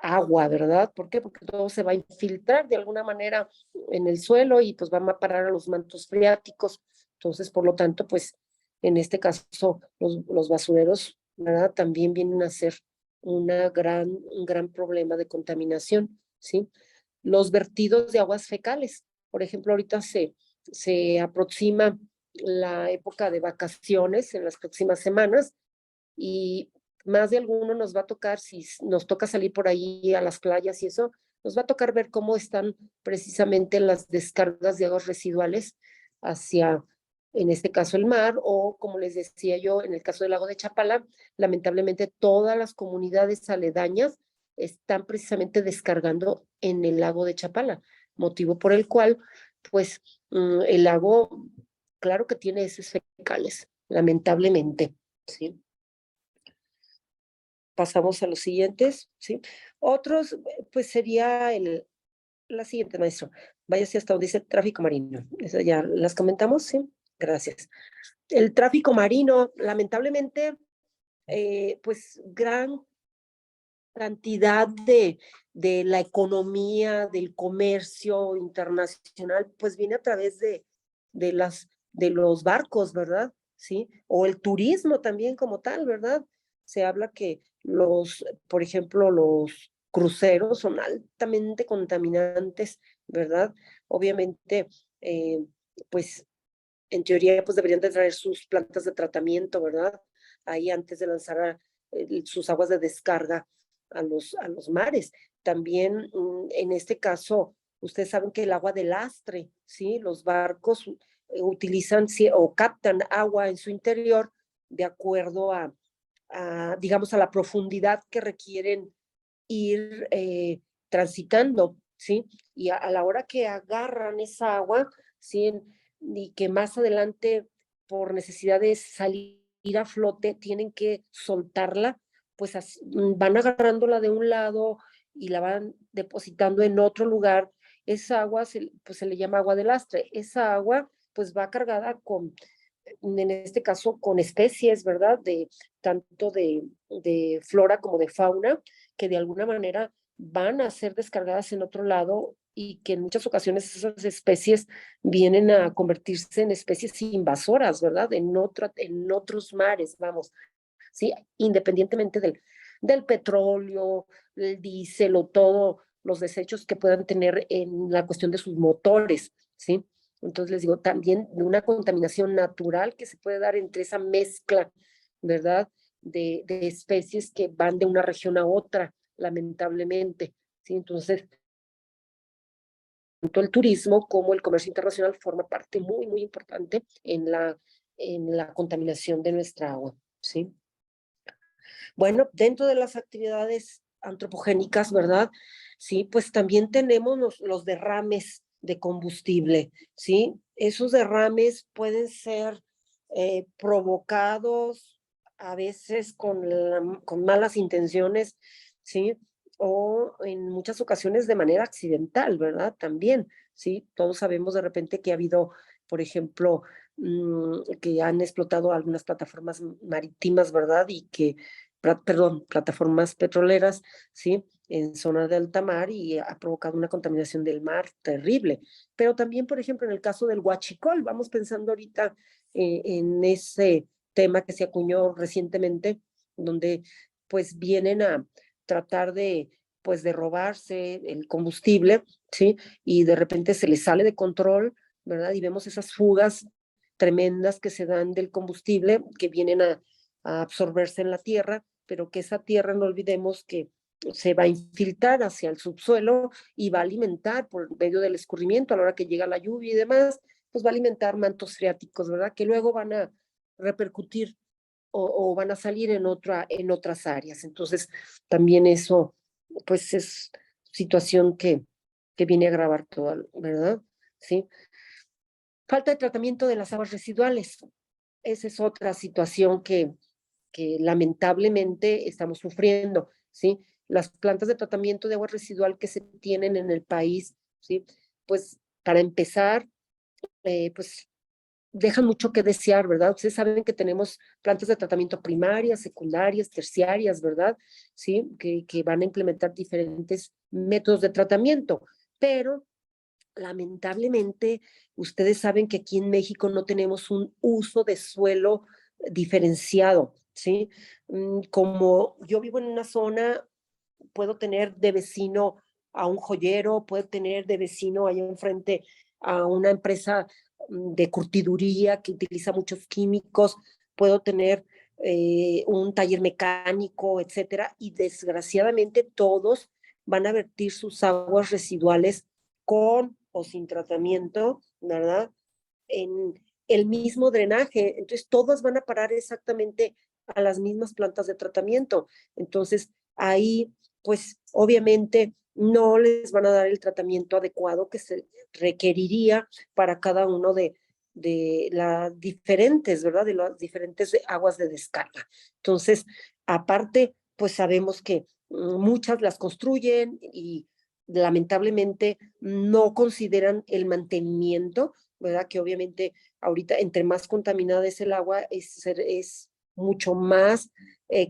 agua, ¿verdad? ¿Por qué? Porque todo se va a infiltrar de alguna manera en el suelo y pues va a parar a los mantos freáticos. Entonces, por lo tanto, pues en este caso los basureros, ¿verdad? También vienen a ser un gran problema de contaminación, ¿sí? Los vertidos de aguas fecales. Por ejemplo, ahorita se aproxima la época de vacaciones en las próximas semanas y más de alguno nos va a tocar, si nos toca salir por ahí a las playas y eso, nos va a tocar ver cómo están precisamente las descargas de aguas residuales hacia, en este caso, el mar, o como les decía yo, en el caso del lago de Chapala, lamentablemente todas las comunidades aledañas están precisamente descargando en el lago de Chapala, motivo por el cual, pues, el lago, claro que tiene heces fecales, lamentablemente, ¿sí? Pasamos a los siguientes, ¿sí? Otros, pues sería la siguiente, maestro. Váyase hasta donde dice tráfico marino. Eso ya las comentamos, ¿sí? Gracias. El tráfico marino, lamentablemente, pues gran cantidad de la economía, del comercio internacional, pues viene a través de los barcos, ¿verdad? ¿Sí? O el turismo también como tal, ¿verdad? Se habla que por ejemplo, los cruceros son altamente contaminantes, ¿verdad? Obviamente, pues en teoría, pues deberían de traer sus plantas de tratamiento, ¿verdad? Ahí antes de lanzar sus aguas de descarga a los mares. También en este caso, ustedes saben que el agua de lastre, ¿sí? Los barcos utilizan o captan agua en su interior de acuerdo digamos, a la profundidad que requieren ir transitando, ¿sí? Y a la hora que agarran esa agua, ¿sí? Y que más adelante, por necesidad de salir a flote, tienen que soltarla, pues van agarrándola de un lado y la van depositando en otro lugar. Esa agua, pues se le llama agua de lastre. Esa agua, pues va cargada en este caso, con especies, ¿verdad? Tanto de flora como de fauna, que de alguna manera van a ser descargadas en otro lado y que en muchas ocasiones esas especies vienen a convertirse en especies invasoras, ¿verdad? En otros mares, vamos, ¿sí? Independientemente del petróleo, el diésel o todos los desechos que puedan tener en la cuestión de sus motores, ¿sí? Entonces les digo, también de una contaminación natural que se puede dar entre esa mezcla, ¿verdad? De especies que van de una región a otra, lamentablemente, ¿sí? Entonces, tanto el turismo como el comercio internacional forma parte muy, muy importante en la contaminación de nuestra agua, ¿sí? Bueno, dentro de las actividades antropogénicas, ¿verdad? Sí, pues también tenemos los derrames de combustible, ¿sí? Esos derrames pueden ser provocados a veces con malas intenciones, ¿sí? O en muchas ocasiones de manera accidental, ¿verdad? También, ¿sí? Todos sabemos de repente que ha habido, por ejemplo, que han explotado algunas plataformas marítimas, ¿verdad? Y que plataformas petroleras, ¿sí? En zona de alta mar y ha provocado una contaminación del mar terrible. Pero también, por ejemplo, en el caso del huachicol, vamos pensando ahorita en ese tema que se acuñó recientemente, donde pues vienen a tratar de pues de robarse el combustible, ¿sí? Y de repente se les sale de control, ¿verdad? Y vemos esas fugas tremendas que se dan del combustible, que vienen a absorberse en la tierra, pero que esa tierra, no olvidemos que se va a infiltrar hacia el subsuelo y va a alimentar por medio del escurrimiento a la hora que llega la lluvia y demás, pues va a alimentar mantos freáticos, ¿verdad? Que luego van a repercutir o van a salir en otras áreas. Entonces, también eso, pues es situación que viene a agravar todo, ¿verdad? ¿Sí? Falta de tratamiento de las aguas residuales. Esa es otra situación que lamentablemente estamos sufriendo, ¿sí? Las plantas de tratamiento de agua residual que se tienen en el país, ¿sí? Pues para empezar, pues dejan mucho que desear, ¿verdad? Ustedes saben que tenemos plantas de tratamiento primarias, secundarias, terciarias, ¿verdad? Sí, que van a implementar diferentes métodos de tratamiento, pero lamentablemente ustedes saben que aquí en México no tenemos un uso de suelo diferenciado, ¿sí? Como yo vivo en una zona, puedo tener de vecino a un joyero, puedo tener de vecino allá enfrente a una empresa de curtiduría que utiliza muchos químicos, puedo tener un taller mecánico, etcétera, y desgraciadamente todos van a vertir sus aguas residuales con o sin tratamiento, ¿verdad? En el mismo drenaje. Entonces, todas van a parar exactamente a las mismas plantas de tratamiento. Entonces, ahí, pues, obviamente, no les van a dar el tratamiento adecuado que se requeriría para cada uno de las diferentes, ¿verdad? De las diferentes aguas de descarga. Entonces, aparte, pues sabemos que muchas las construyen y lamentablemente no consideran el mantenimiento, ¿verdad? Que obviamente ahorita entre más contaminada es el agua, es mucho más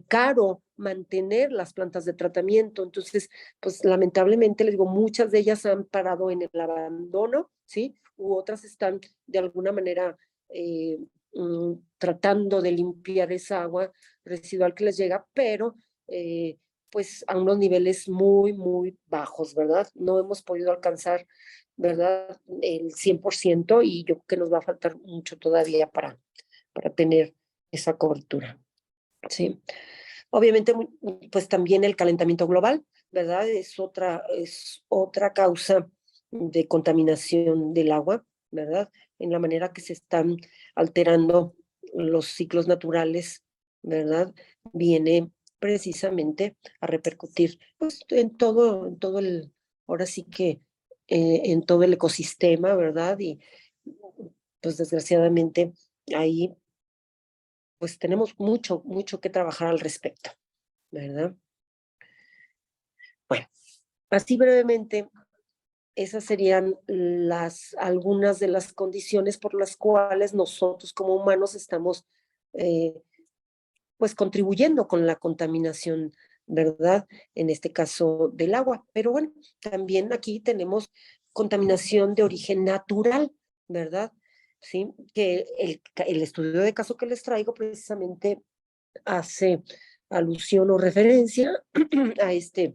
caro mantener las plantas de tratamiento. Entonces, pues lamentablemente, les digo, muchas de ellas han parado en el abandono, ¿sí? U otras están de alguna manera tratando de limpiar esa agua residual que les llega, pero pues a unos niveles muy, muy bajos, ¿verdad? No hemos podido alcanzar, ¿verdad? El 100% y yo creo que nos va a faltar mucho todavía para tener esa cobertura, ¿sí? Obviamente, pues también el calentamiento global, ¿verdad? Es otra causa de contaminación del agua, ¿verdad? En la manera que se están alterando los ciclos naturales, ¿verdad? Viene precisamente a repercutir pues, en todo ahora sí que en todo el ecosistema, ¿verdad? Y pues desgraciadamente ahí pues tenemos mucho, mucho que trabajar al respecto, ¿verdad? Bueno, así brevemente, esas serían algunas de las condiciones por las cuales nosotros como humanos estamos pues contribuyendo con la contaminación, ¿verdad? En este caso del agua. Pero bueno, también aquí tenemos contaminación de origen natural, ¿verdad? Sí, que el estudio de caso que les traigo precisamente hace alusión o referencia a este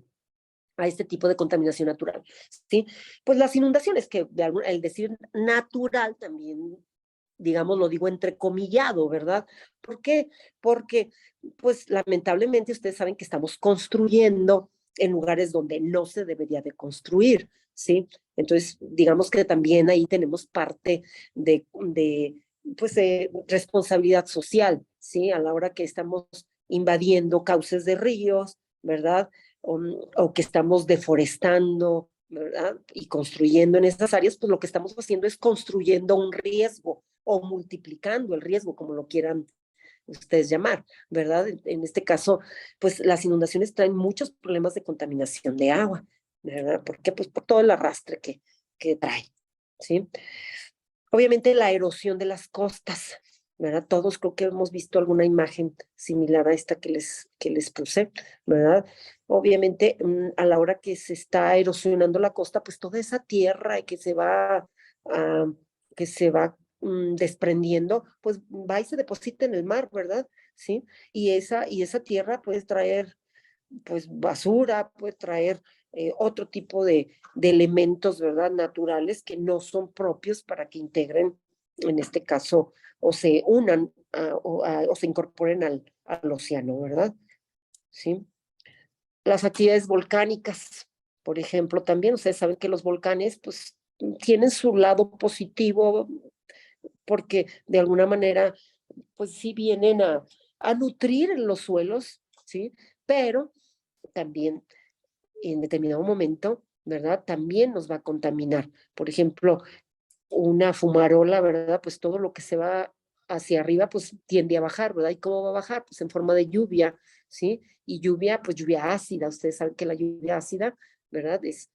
tipo de contaminación natural, ¿sí? Pues las inundaciones, que el decir natural también, digamos, lo digo entrecomillado, ¿verdad? ¿Por qué? Porque, pues, lamentablemente ustedes saben que estamos construyendo en lugares donde no se debería de construir, ¿sí? Entonces, digamos que también ahí tenemos parte pues, de responsabilidad social, ¿sí? A la hora que estamos invadiendo cauces de ríos, ¿verdad? O que estamos deforestando, ¿verdad? Y construyendo en esas áreas, pues lo que estamos haciendo es construyendo un riesgo o multiplicando el riesgo, como lo quieran ustedes llamar, ¿verdad? En este caso, pues las inundaciones traen muchos problemas de contaminación de agua, ¿verdad? ¿Por qué? Pues por todo el arrastre que trae, ¿sí? Obviamente la erosión de las costas, ¿verdad? Todos creo que hemos visto alguna imagen similar a esta que les puse, ¿verdad? Obviamente a la hora que se está erosionando la costa, pues toda esa tierra que se va desprendiendo, pues va y se deposita en el mar, ¿verdad? ¿Sí? Y esa tierra puede traer pues basura, puede traer otro tipo de elementos, ¿verdad? Naturales que no son propios para que integren, en este caso, o se unan o se incorporen al océano, ¿verdad? ¿Sí? Las actividades volcánicas, por ejemplo, también, ustedes saben que los volcanes, pues, tienen su lado positivo porque de alguna manera, pues sí vienen a nutrir en los suelos, ¿sí? Pero también en determinado momento, ¿verdad? También nos va a contaminar. Por ejemplo, una fumarola, ¿verdad? Pues todo lo que se va hacia arriba, pues tiende a bajar, ¿verdad? ¿Y cómo va a bajar? Pues en forma de lluvia, ¿sí? Y lluvia, pues lluvia ácida. Ustedes saben que la lluvia ácida, ¿verdad? Es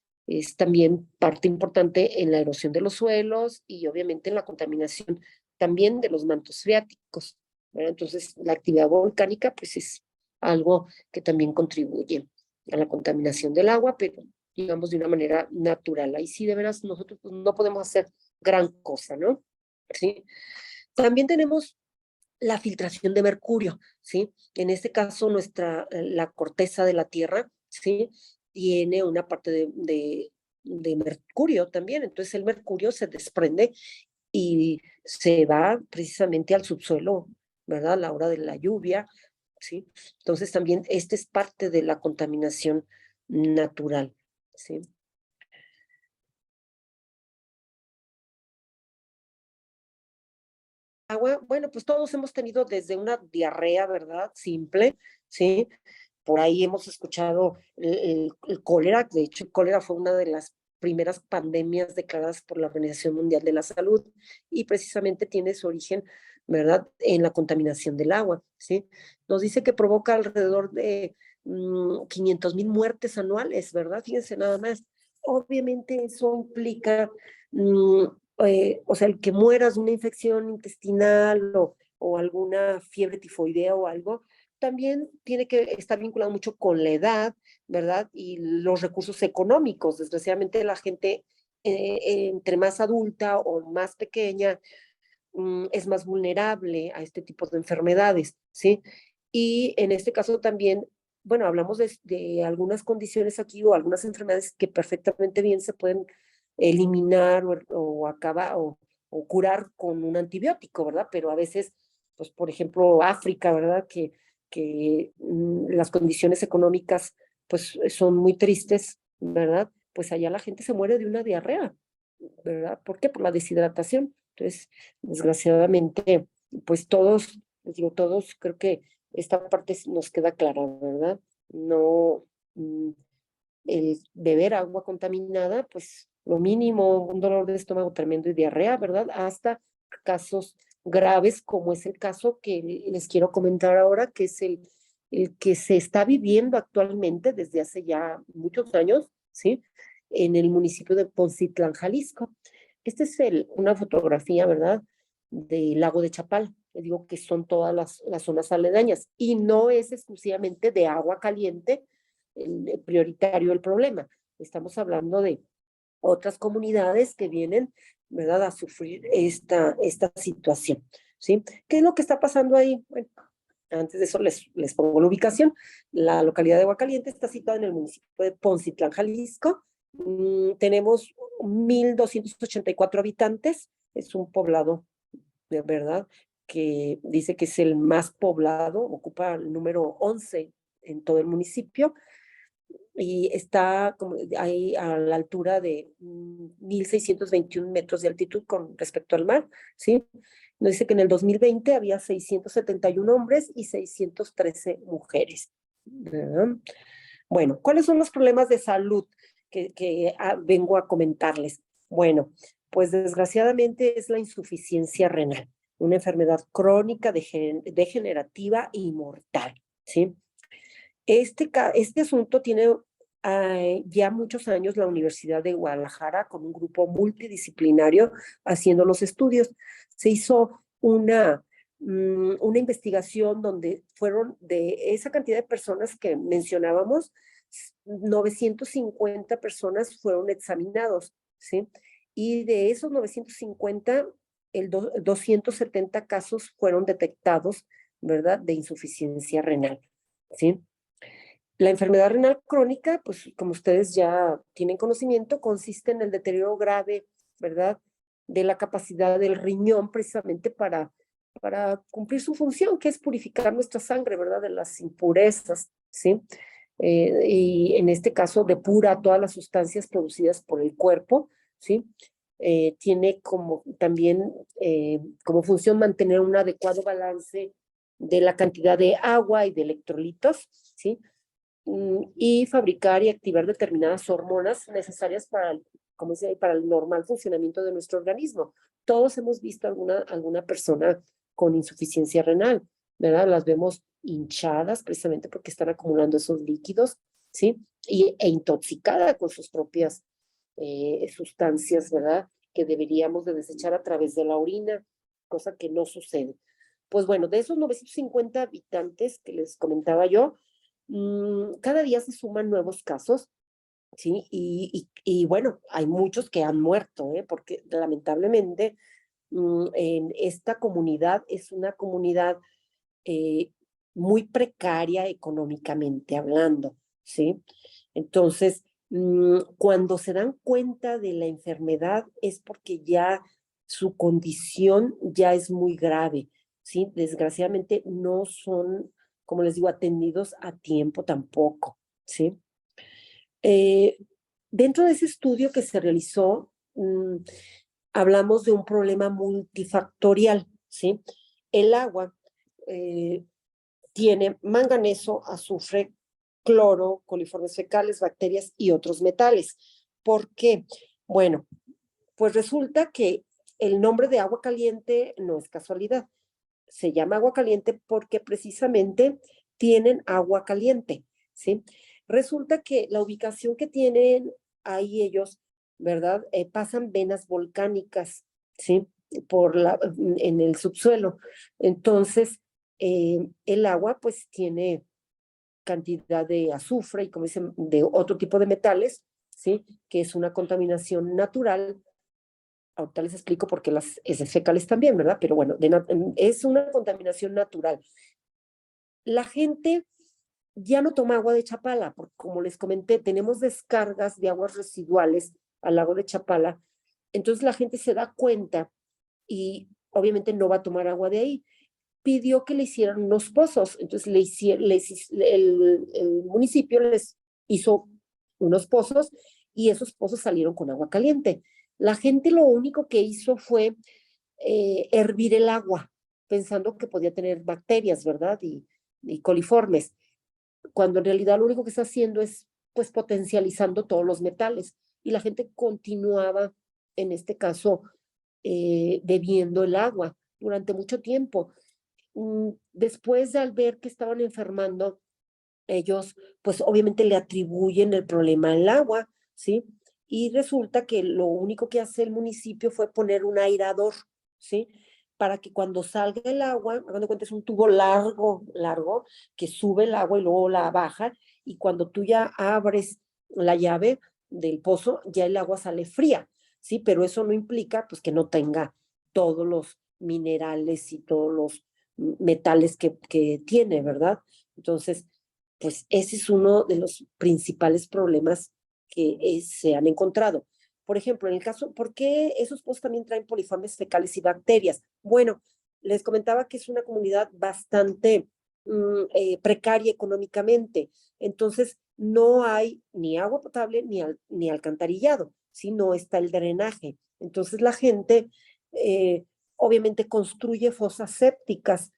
también parte importante en la erosión de los suelos y obviamente en la contaminación también de los mantos freáticos, ¿verdad? Entonces, la actividad volcánica, pues es algo que también contribuye a la contaminación del agua, pero digamos de una manera natural. Ahí sí, de veras, nosotros pues, no podemos hacer gran cosa, ¿no? ¿Sí? También tenemos la filtración de mercurio, ¿sí? En este caso, la corteza de la Tierra, ¿sí? Tiene una parte de mercurio también, entonces el mercurio se desprende y se va precisamente al subsuelo, ¿verdad? A la hora de la lluvia, ¿sí? Entonces también esta es parte de la contaminación natural, ¿sí? Agua, bueno, pues todos hemos tenido desde una diarrea, ¿verdad? Simple, ¿sí? Por ahí hemos escuchado el cólera, de hecho el cólera fue una de las primeras pandemias declaradas por la Organización Mundial de la Salud y precisamente tiene su origen, ¿verdad?, en la contaminación del agua, ¿sí? Nos dice que provoca alrededor de 500,000 muertes anuales, ¿verdad? Fíjense nada más. Obviamente eso implica o sea, el que mueras de una infección intestinal o alguna fiebre tifoidea o algo, también tiene que estar vinculado mucho con la edad, ¿verdad? Y los recursos económicos. Desgraciadamente la gente entre más adulta o más pequeña es más vulnerable a este tipo de enfermedades, ¿sí? Y en este caso también, bueno, hablamos de algunas condiciones aquí o algunas enfermedades que perfectamente bien se pueden eliminar o acabar o curar con un antibiótico, ¿verdad? Pero a veces, pues por ejemplo, África, ¿verdad? Que las condiciones económicas pues son muy tristes, ¿verdad? Pues allá la gente se muere de una diarrea, ¿verdad? ¿Por qué? Por la deshidratación. Entonces, desgraciadamente, pues todos, les digo, todos, creo que esta parte nos queda clara, ¿verdad? No, el beber agua contaminada, pues lo mínimo, un dolor de estómago tremendo y diarrea, ¿verdad? Hasta casos graves, como es el caso que les quiero comentar ahora, que es el que se está viviendo actualmente desde hace ya muchos años, ¿sí? En el municipio de Poncitlán, Jalisco. Esta es una fotografía, ¿verdad? Del lago de Chapala. Les digo que son todas las zonas aledañas y no es exclusivamente de agua caliente el prioritario el problema. Estamos hablando de otras comunidades que vienen, ¿verdad?, a sufrir esta situación, ¿sí? ¿Qué es lo que está pasando ahí? Bueno, antes de eso les pongo la ubicación. La localidad de Aguacaliente está situada en el municipio de Poncitlán, Jalisco. Tenemos 1,284 habitantes. Es un poblado, de verdad, que dice que es el más poblado, ocupa el número 11 en todo el municipio y está como ahí a la altura de 1,621 metros de altitud con respecto al mar, ¿sí? Nos dice que en el 2020 había 671 hombres y 613 mujeres, ¿verdad? Bueno, ¿cuáles son los problemas de salud que vengo a comentarles? Bueno, pues desgraciadamente es la insuficiencia renal, una enfermedad crónica, degenerativa y mortal, ¿sí? Este asunto tiene ya muchos años la Universidad de Guadalajara con un grupo multidisciplinario haciendo los estudios. Se hizo una investigación donde fueron de esa cantidad de personas que mencionábamos, 950 personas fueron examinados, ¿sí? Y de esos 950, 270 casos fueron detectados, ¿verdad?, de insuficiencia renal, ¿sí? La enfermedad renal crónica, pues como ustedes ya tienen conocimiento, consiste en el deterioro grave, ¿verdad?, de la capacidad del riñón precisamente para cumplir su función, que es purificar nuestra sangre, ¿verdad?, de las impurezas, ¿sí? Y en este caso depura todas las sustancias producidas por el cuerpo, ¿sí? Tiene como también como función mantener un adecuado balance de la cantidad de agua y de electrolitos, ¿sí? Y fabricar y activar determinadas hormonas necesarias como dice, para el normal funcionamiento de nuestro organismo. Todos hemos visto alguna persona con insuficiencia renal, ¿verdad? Las vemos hinchadas precisamente porque están acumulando esos líquidos, ¿sí? E intoxicada con sus propias sustancias, ¿verdad?, que deberíamos de desechar a través de la orina, cosa que no sucede. Pues bueno, de esos 950 habitantes que les comentaba yo, cada día se suman nuevos casos, ¿sí? Y bueno, hay muchos que han muerto, porque lamentablemente en esta comunidad es una comunidad muy precaria económicamente hablando, ¿sí? Entonces, cuando se dan cuenta de la enfermedad es porque ya su condición ya es muy grave, ¿sí? Desgraciadamente no son, como les digo, atendidos a tiempo tampoco, ¿sí? Eh, Dentro de ese estudio que se realizó, hablamos de un problema multifactorial, ¿sí? El agua tiene manganeso, azufre, cloro, coliformes fecales, bacterias y otros metales. ¿Por qué? Bueno, pues resulta que el nombre de agua caliente no es casualidad. Se llama agua caliente porque precisamente tienen agua caliente, ¿sí? Resulta que la ubicación que tienen ahí ellos, ¿verdad? Pasan venas volcánicas, ¿sí? En el subsuelo. Entonces, el agua pues tiene cantidad de azufre y como dicen, de otro tipo de metales, ¿sí? Que es una contaminación natural. Ahorita les explico por qué las heces fecales también, ¿verdad? Pero bueno, es una contaminación natural. La gente ya no toma agua de Chapala, porque como les comenté, tenemos descargas de aguas residuales al lago de Chapala, entonces la gente se da cuenta y obviamente no va a tomar agua de ahí. Pidió que le hicieran unos pozos, entonces el municipio les hizo unos pozos y esos pozos salieron con agua caliente. La gente lo único que hizo fue hervir el agua, pensando que podía tener bacterias, ¿verdad? Y coliformes, cuando en realidad lo único que está haciendo es pues potencializando todos los metales y la gente continuaba, en este caso, bebiendo el agua durante mucho tiempo. Después de al ver que estaban enfermando, ellos pues obviamente le atribuyen el problema al agua, ¿sí? Y resulta que lo único que hace el municipio fue poner un airador, ¿sí? Para que cuando salga el agua, cuando cuenta es un tubo largo, que sube el agua y luego la baja, y cuando tú ya abres la llave del pozo, ya el agua sale fría, ¿sí? Pero eso no implica pues que no tenga todos los minerales y todos los metales que tiene, ¿verdad? Entonces, pues ese es uno de los principales problemas que se han encontrado. Por ejemplo, en el caso, ¿por qué esos pozos también traen poliformes fecales y bacterias? Bueno, les comentaba que es una comunidad bastante precaria económicamente, entonces no hay ni agua potable ni alcantarillado, ¿sí? No está el drenaje. Entonces la gente obviamente construye fosas sépticas.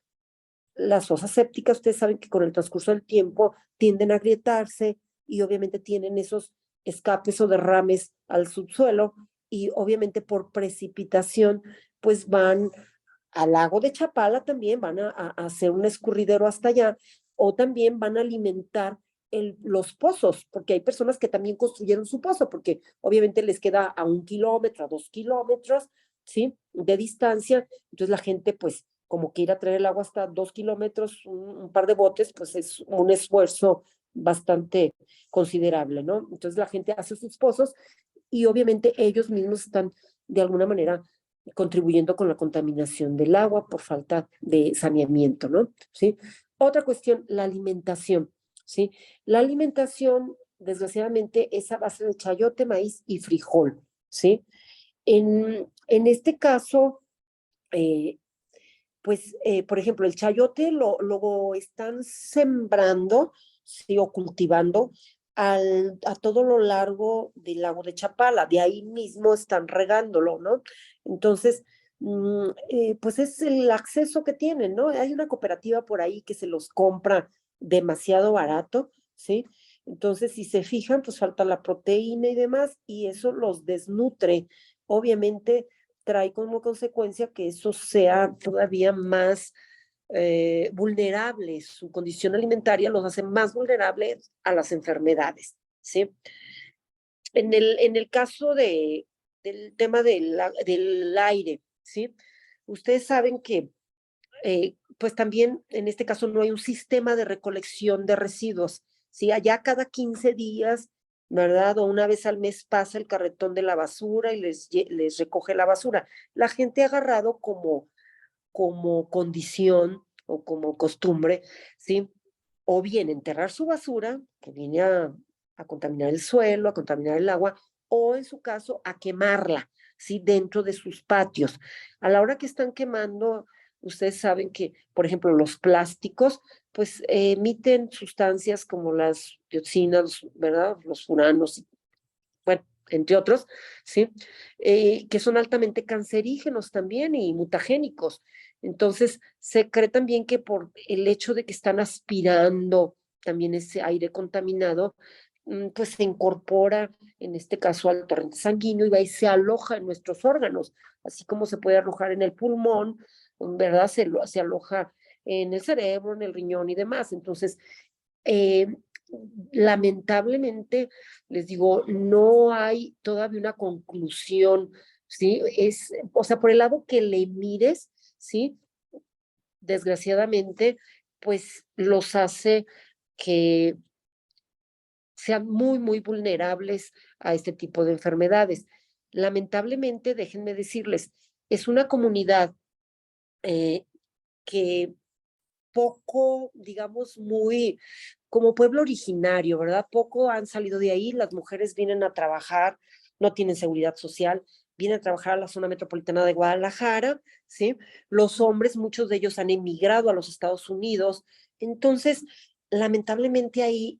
Las fosas sépticas, ustedes saben que con el transcurso del tiempo tienden a agrietarse y obviamente tienen esos escapes o derrames al subsuelo y obviamente por precipitación pues van al lago de Chapala también, van a hacer un escurridero hasta allá o también van a alimentar los pozos, porque hay personas que también construyeron su pozo, porque obviamente les queda a 1 kilómetro, a 2 kilómetros, ¿sí? De distancia, entonces la gente pues como que ir a traer el agua hasta 2 kilómetros, un par de botes, pues es un esfuerzo bastante considerable, ¿no? Entonces la gente hace sus pozos y obviamente ellos mismos están de alguna manera contribuyendo con la contaminación del agua por falta de saneamiento, ¿no? ¿Sí? Otra cuestión, la alimentación, ¿sí? La alimentación, desgraciadamente, es a base de chayote, maíz y frijol, ¿sí? En este caso, por ejemplo, el chayote lo están sembrando, ¿sí? O cultivando a todo lo largo del lago de Chapala, de ahí mismo están regándolo, ¿no? Entonces, pues es el acceso que tienen, ¿no? Hay una cooperativa por ahí que se los compra demasiado barato, ¿sí? Entonces, si se fijan, pues falta la proteína y demás, y eso los desnutre. Obviamente, trae como consecuencia que eso sea todavía más vulnerables, su condición alimentaria los hace más vulnerables a las enfermedades, ¿sí? En el caso del tema del aire, ¿sí? Ustedes saben que pues también en este caso no hay un sistema de recolección de residuos, ¿sí? Allá cada 15 días, ¿verdad? O una vez al mes pasa el carretón de la basura y les recoge la basura. La gente ha agarrado como condición o como costumbre, ¿sí? O bien enterrar su basura, que viene a contaminar el suelo, a contaminar el agua, o en su caso a quemarla, ¿sí? Dentro de sus patios. A la hora que están quemando, ustedes saben que, por ejemplo, los plásticos, pues emiten sustancias como las dioxinas, ¿verdad? Los furanos, bueno, entre otros, ¿sí? Que son altamente cancerígenos también y mutagénicos. Entonces, se cree también que por el hecho de que están aspirando también ese aire contaminado, pues se incorpora, en este caso, al torrente sanguíneo y va y se aloja en nuestros órganos, así como se puede alojar en el pulmón, ¿verdad? Se aloja en el cerebro, en el riñón y demás. Entonces, eh, lamentablemente, les digo, no hay todavía una conclusión, ¿sí? O sea, por el lado que le mires, ¿sí? Desgraciadamente, pues los hace que sean muy, muy vulnerables a este tipo de enfermedades. Lamentablemente, déjenme decirles, es una comunidad eh, que poco, digamos, muy como pueblo originario, ¿verdad? Poco han salido de ahí, las mujeres vienen a trabajar, no tienen seguridad social, vienen a trabajar a la zona metropolitana de Guadalajara, ¿sí? Los hombres, muchos de ellos han emigrado a los Estados Unidos, entonces, lamentablemente ahí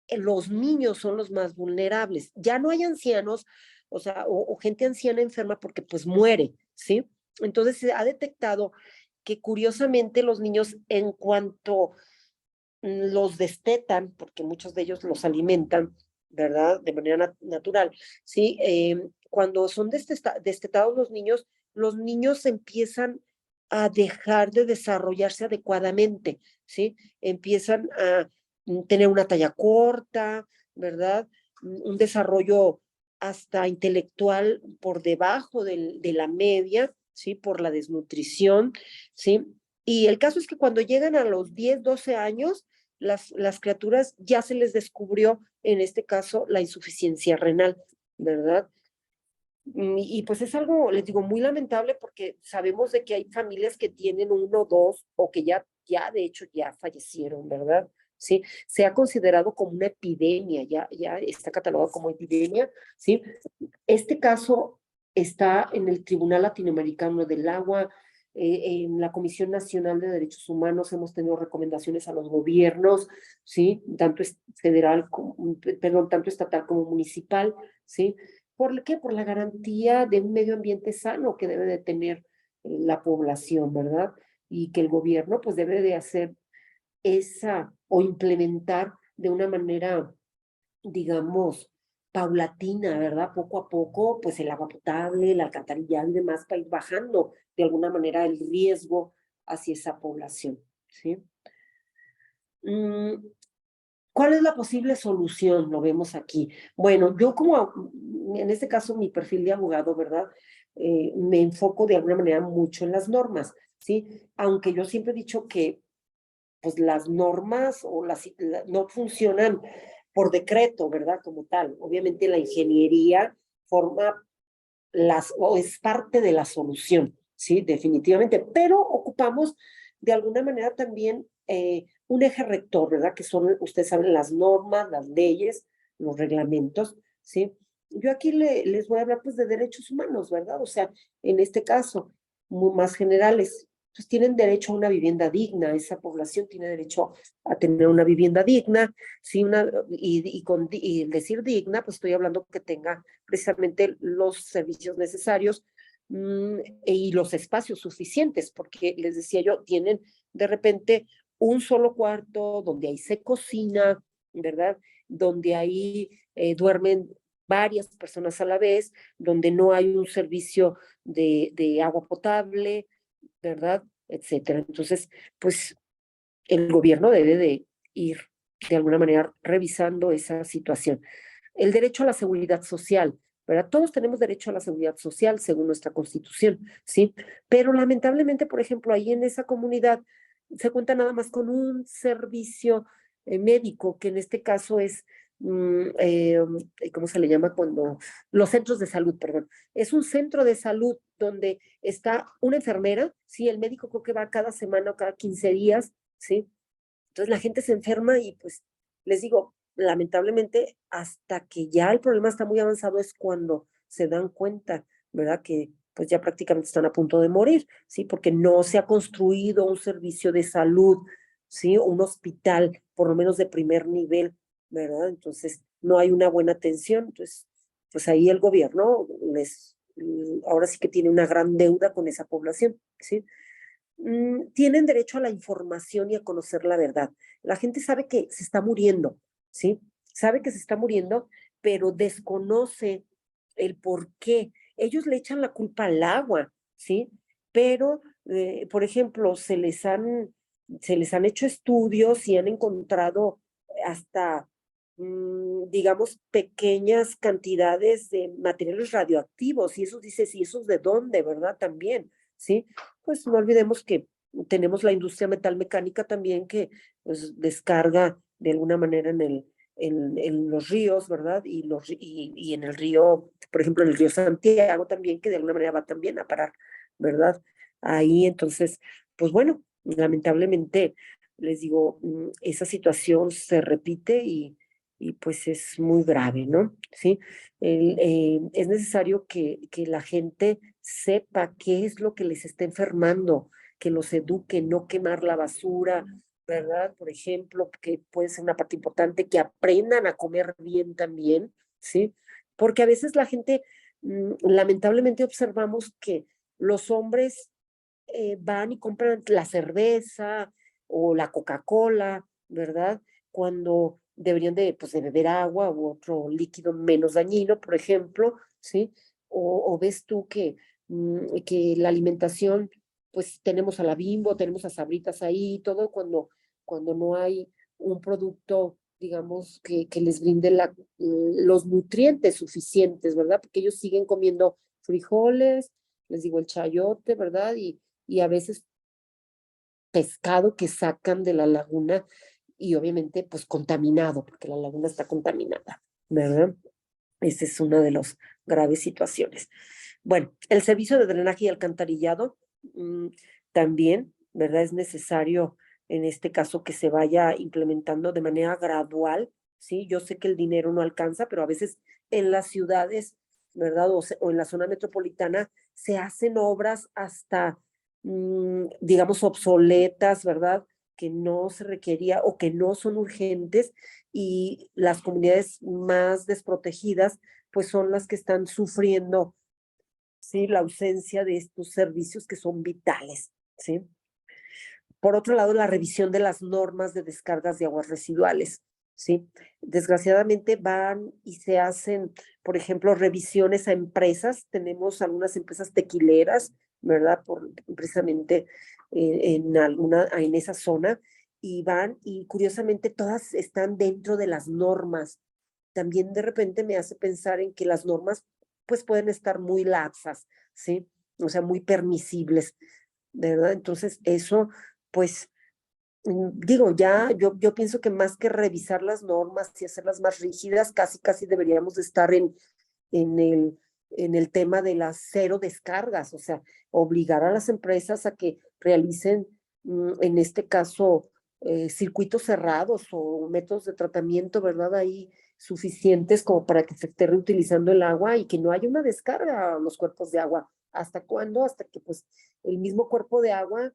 los niños son los más vulnerables. Ya no hay ancianos, o sea, o gente anciana enferma porque pues muere, ¿sí? Entonces se ha detectado que curiosamente los niños en cuanto los destetan, porque muchos de ellos los alimentan, ¿verdad? De manera natural, ¿sí? Cuando son destetados los niños empiezan a dejar de desarrollarse adecuadamente, ¿sí? Empiezan a tener una talla corta, ¿verdad? Un desarrollo hasta intelectual por debajo de la media, ¿sí? Por la desnutrición, ¿sí? Y el caso es que cuando llegan a los 10, 12 años, las criaturas ya se les descubrió, en este caso, la insuficiencia renal, ¿verdad? Y pues es algo, les digo, muy lamentable porque sabemos de que hay familias que tienen uno, dos, o que ya de hecho ya fallecieron, ¿verdad? Sí, se ha considerado como una epidemia, ya está catalogado como epidemia, ¿sí? Este caso está en el Tribunal Latinoamericano del Agua, en la Comisión Nacional de Derechos Humanos hemos tenido recomendaciones a los gobiernos, ¿sí? Tanto federal, perdón, tanto estatal como municipal, ¿sí? ¿Por qué? Por la garantía de un medio ambiente sano que debe de tener la población, ¿verdad? Y que el gobierno pues debe de hacer esa o implementar de una manera, digamos, paulatina, ¿verdad? Poco a poco, pues el agua potable, el alcantarillado y demás para ir bajando de alguna manera el riesgo hacia esa población, ¿sí? ¿Cuál es la posible solución? Lo vemos aquí. Bueno, yo en este caso, mi perfil de abogado, ¿verdad? Me enfoco de alguna manera mucho en las normas, ¿sí? Aunque yo siempre he dicho que pues las normas no funcionan por decreto, ¿verdad? Como tal. Obviamente la ingeniería forma o es parte de la solución, ¿sí? Definitivamente, pero ocupamos de alguna manera también un eje rector, ¿verdad? Que son, ustedes saben, las normas, las leyes, los reglamentos, ¿sí? Yo aquí les voy a hablar pues de derechos humanos, ¿verdad? O sea, en este caso, más generales, pues tienen derecho a una vivienda digna, esa población tiene derecho a tener una vivienda digna, ¿sí? Y decir digna, pues estoy hablando que tenga precisamente los servicios necesarios y los espacios suficientes, porque les decía yo, tienen de repente un solo cuarto donde ahí se cocina, ¿verdad? Donde ahí duermen varias personas a la vez, donde no hay un servicio de agua potable, ¿verdad? Etcétera. Entonces, pues el gobierno debe de ir de alguna manera revisando esa situación. El derecho a la seguridad social, ¿verdad? Todos tenemos derecho a la seguridad social según nuestra constitución, ¿sí? Pero lamentablemente, por ejemplo, ahí en esa comunidad se cuenta nada más con un servicio médico, que en este caso es, ¿cómo se le llama cuando? Los centros de salud, perdón. Es un centro de salud donde está una enfermera, sí, el médico creo que va cada semana o cada 15 días, ¿sí? Entonces la gente se enferma y pues les digo, lamentablemente hasta que ya el problema está muy avanzado es cuando se dan cuenta, ¿verdad? Que pues ya prácticamente están a punto de morir, ¿sí? Porque no se ha construido un servicio de salud, ¿sí? Un hospital, por lo menos de primer nivel, ¿verdad? Entonces no hay una buena atención, entonces pues ahí el gobierno ahora sí que tiene una gran deuda con esa población, ¿sí? Tienen derecho a la información y a conocer la verdad. La gente sabe que se está muriendo, ¿sí? Sabe que se está muriendo, pero desconoce el por qué. Ellos le echan la culpa al agua, ¿sí? Pero, por ejemplo, se les han hecho estudios y han encontrado hasta, digamos, pequeñas cantidades de materiales radioactivos. Y eso dices, ¿y esos de dónde, verdad? También, ¿sí? Pues no olvidemos que tenemos la industria metalmecánica también que pues, descarga de alguna manera en los ríos, ¿verdad? Y en el río, por ejemplo, en el río Santiago también, que de alguna manera va también a parar, ¿verdad? Ahí entonces, pues bueno, lamentablemente, les digo, esa situación se repite y pues es muy grave, ¿no? Sí, es necesario que la gente sepa qué es lo que les está enfermando, que los eduque, no quemar la basura, ¿verdad? Por ejemplo, que puede ser una parte importante, que aprendan a comer bien también, ¿sí? Porque a veces la gente, lamentablemente observamos que los hombres van y compran la cerveza o la Coca-Cola, ¿verdad? Cuando deberían de, pues, de beber agua u otro líquido menos dañino, por ejemplo, ¿sí? O ves tú que la alimentación, pues tenemos a la Bimbo, tenemos a Sabritas ahí, todo cuando no hay un producto, digamos, que les brinde los nutrientes suficientes, ¿verdad? Porque ellos siguen comiendo frijoles, les digo, el chayote, ¿verdad? Y a veces pescado que sacan de la laguna y obviamente pues contaminado, porque la laguna está contaminada, ¿verdad? Esa es una de las graves situaciones. Bueno, el servicio de drenaje y alcantarillado también, ¿verdad? Es necesario en este caso que se vaya implementando de manera gradual, ¿sí? Yo sé que el dinero no alcanza, pero a veces en las ciudades, ¿verdad? O en la zona metropolitana se hacen obras hasta, digamos, obsoletas, ¿verdad? Que no se requería o que no son urgentes y las comunidades más desprotegidas pues son las que están sufriendo, ¿sí? La ausencia de estos servicios que son vitales, ¿sí? Por otro lado, la revisión de las normas de descargas de aguas residuales, ¿sí? Desgraciadamente van y se hacen, por ejemplo, revisiones a empresas. Tenemos algunas empresas tequileras, ¿verdad? Precisamente en esa zona, y van y curiosamente todas están dentro de las normas. También de repente me hace pensar en que las normas pues pueden estar muy laxas, ¿sí? O sea, muy permisibles, ¿verdad? Entonces eso pues digo, ya yo pienso que más que revisar las normas y hacerlas más rígidas, casi deberíamos de estar en el en el tema de las 0 descargas, o sea, obligar a las empresas a que realicen, en este caso, circuitos cerrados o métodos de tratamiento, ¿verdad? Ahí suficientes como para que se esté reutilizando el agua y que no haya una descarga a los cuerpos de agua. ¿Hasta cuándo? Hasta que pues el mismo cuerpo de agua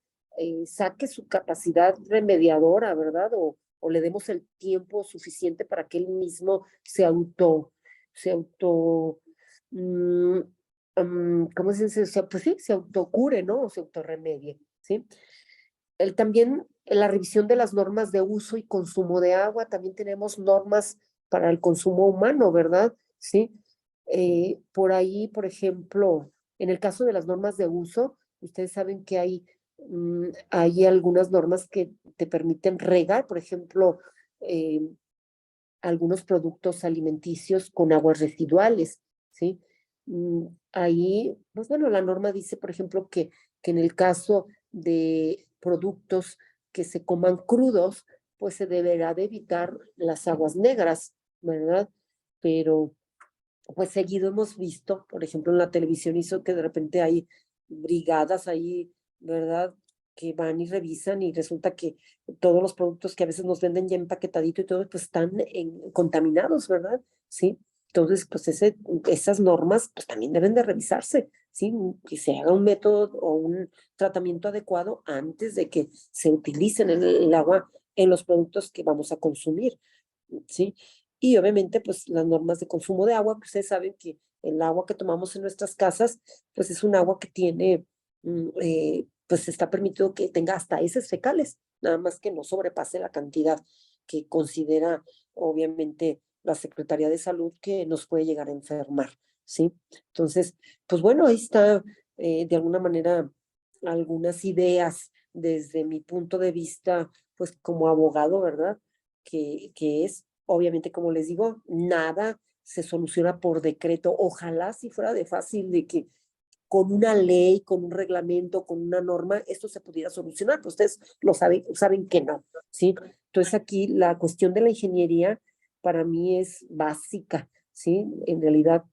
saque su capacidad remediadora, ¿verdad? O le demos el tiempo suficiente para que él mismo ¿cómo se dice? Pues sí, se autocure, ¿no? O se autorremedie, ¿sí? También la revisión de las normas de uso y consumo de agua, también tenemos normas para el consumo humano, ¿verdad? Sí. Por ahí, por ejemplo, en el caso de las normas de uso, ustedes saben que hay algunas normas que te permiten regar, por ejemplo, algunos productos alimenticios con aguas residuales, ¿sí? Ahí, pues bueno, la norma dice, por ejemplo, que en el caso de productos que se coman crudos, pues se deberá de evitar las aguas negras, ¿verdad? Pero pues seguido hemos visto, por ejemplo, en la televisión hizo que de repente hay brigadas ahí, ¿verdad? Que van y revisan y resulta que todos los productos que a veces nos venden ya empaquetadito y todo, pues están contaminados, ¿verdad? Sí. Entonces, pues esas normas pues también deben de revisarse, ¿sí? Que se haga un método o un tratamiento adecuado antes de que se utilicen el agua en los productos que vamos a consumir, ¿sí? Y obviamente, pues las normas de consumo de agua, pues ustedes saben que el agua que tomamos en nuestras casas, pues es un agua que tiene, pues está permitido que tenga hasta heces fecales, nada más que no sobrepase la cantidad que considera, obviamente, la Secretaría de Salud que nos puede llegar a enfermar, ¿sí? Entonces, pues bueno, ahí está, de alguna manera, algunas ideas desde mi punto de vista, pues como abogado, ¿verdad? Que es, obviamente, como les digo, nada se soluciona por decreto. Ojalá si fuera de fácil de que con una ley, con un reglamento, con una norma, esto se pudiera solucionar, pero ustedes lo saben que no, ¿sí? Entonces aquí la cuestión de la ingeniería para mí es básica, ¿sí? En realidad,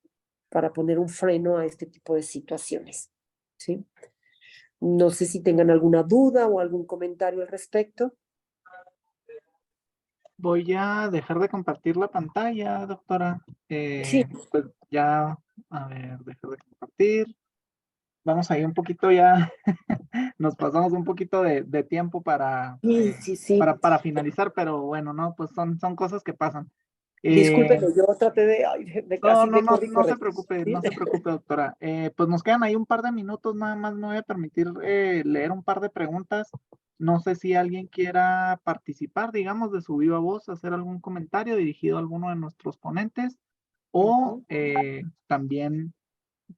para poner un freno a este tipo de situaciones, ¿sí? No sé si tengan alguna duda o algún comentario al respecto. Voy a dejar de compartir la pantalla, doctora. Sí. Pues ya, a ver, dejar de compartir. Vamos ahí un poquito ya, nos pasamos un poquito de tiempo Sí. para finalizar, pero bueno, no, pues son cosas que pasan. Discúlpeme, yo traté de casi de correr y No se correr. preocupe, ¿Sí? no se preocupe, doctora. Pues nos quedan ahí un par de minutos, nada más me voy a permitir leer un par de preguntas. No sé si alguien quiera participar, digamos, de su viva voz, hacer algún comentario dirigido a alguno de nuestros ponentes, o también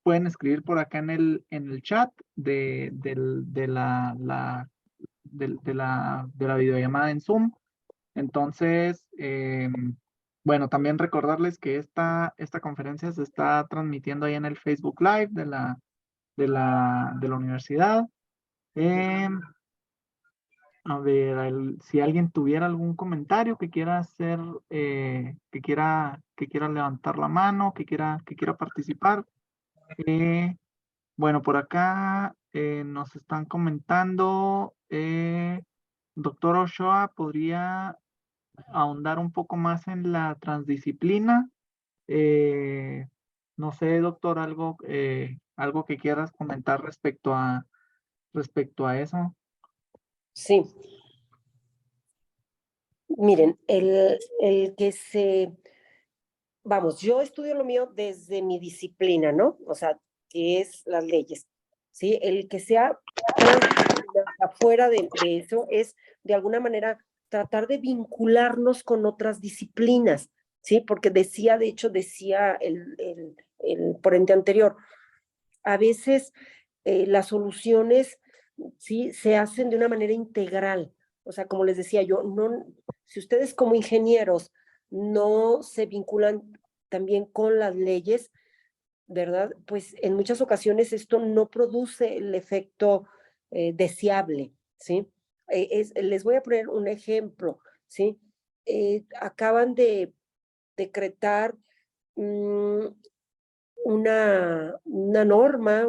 pueden escribir por acá en el chat de la videollamada en Zoom. Entonces, bueno, también recordarles que esta conferencia se está transmitiendo ahí en el Facebook Live de la universidad. A ver, si alguien tuviera algún comentario que quiera hacer, que quiera levantar la mano, que quiera participar. Bueno, por acá nos están comentando, doctor Ochoa, ¿podría ahondar un poco más en la transdisciplina? Eh, no sé, doctor, algo que quieras comentar respecto a eso. Sí, miren, el que vamos, yo estudio lo mío desde mi disciplina, ¿no? O sea, que es las leyes, ¿sí? El que sea afuera de eso es, de alguna manera, tratar de vincularnos con otras disciplinas, ¿sí? Porque de hecho, decía el ponente anterior, a veces las soluciones, ¿sí? Se hacen de una manera integral. O sea, como les decía yo, no, si ustedes como ingenieros no se vinculan también con las leyes, ¿verdad? Pues en muchas ocasiones esto no produce el efecto deseable, ¿sí? Les voy a poner un ejemplo, ¿sí? Acaban de decretar una norma,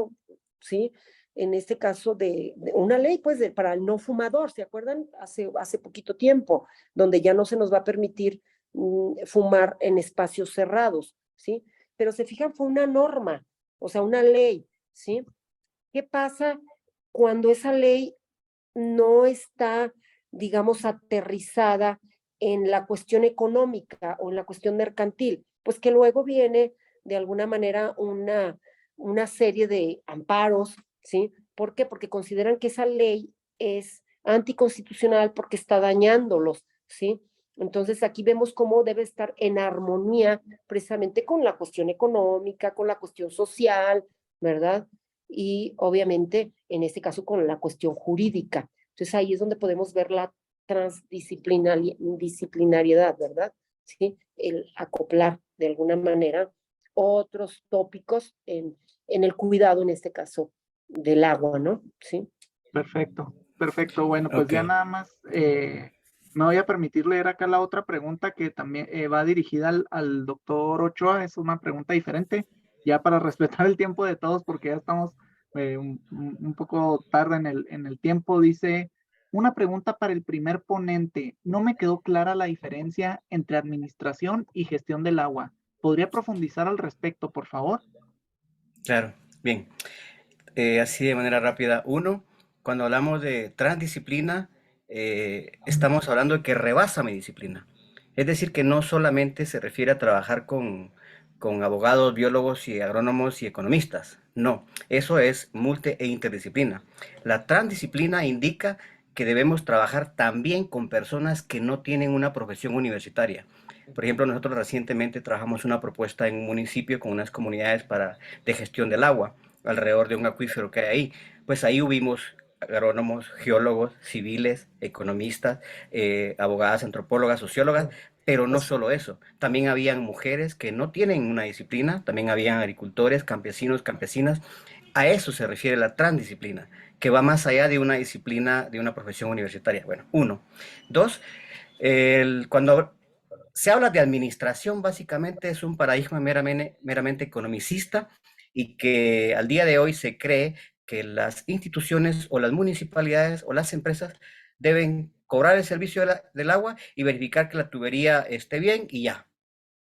¿sí? En este caso de una ley, pues, para el no fumador, ¿se acuerdan? Hace poquito tiempo, donde ya no se nos va a permitir fumar en espacios cerrados, ¿sí? Pero se fijan, fue una norma, o sea, una ley, ¿sí? ¿Qué pasa cuando esa ley no está, digamos, aterrizada en la cuestión económica o en la cuestión mercantil? Pues que luego viene de alguna manera una serie de amparos, ¿sí? ¿Por qué? Porque consideran que esa ley es anticonstitucional porque está dañándolos, ¿sí? Entonces aquí vemos cómo debe estar en armonía precisamente con la cuestión económica, con la cuestión social, ¿verdad? Y obviamente en este caso con la cuestión jurídica. Entonces ahí es donde podemos ver la transdisciplinariedad, ¿verdad? ¿Sí? El acoplar de alguna manera otros tópicos en el cuidado, en este caso, del agua, ¿no? Sí. Perfecto, perfecto. Bueno, pues Ok. ya nada más me voy a permitir leer acá la otra pregunta que también va dirigida al doctor Ochoa. Es una pregunta diferente, ya para respetar el tiempo de todos, porque ya estamos un poco tarde en el tiempo. Dice, una pregunta para el primer ponente. No me quedó clara la diferencia entre administración y gestión del agua. ¿Podría profundizar al respecto, por favor? Claro, bien. Así de manera rápida. Uno, cuando hablamos de transdisciplina, estamos hablando de que rebasa mi disciplina. Es decir, que no solamente se refiere a trabajar con abogados, biólogos y agrónomos y economistas. No, eso es multi e interdisciplina. La transdisciplina indica que debemos trabajar también con personas que no tienen una profesión universitaria. Por ejemplo, nosotros recientemente trabajamos una propuesta en un municipio con unas comunidades de gestión del agua alrededor de un acuífero que hay ahí. Pues ahí hubimos agrónomos, geólogos, civiles, economistas, abogadas, antropólogas, sociólogas, pero no solo eso. También habían mujeres que no tienen una disciplina, también habían agricultores, campesinos, campesinas. A eso se refiere la transdisciplina, que va más allá de una disciplina, de una profesión universitaria. Bueno, uno. Dos, cuando se habla de administración, básicamente es un paradigma meramente economicista y que al día de hoy se cree que las instituciones o las municipalidades o las empresas deben cobrar el servicio del agua y verificar que la tubería esté bien y ya.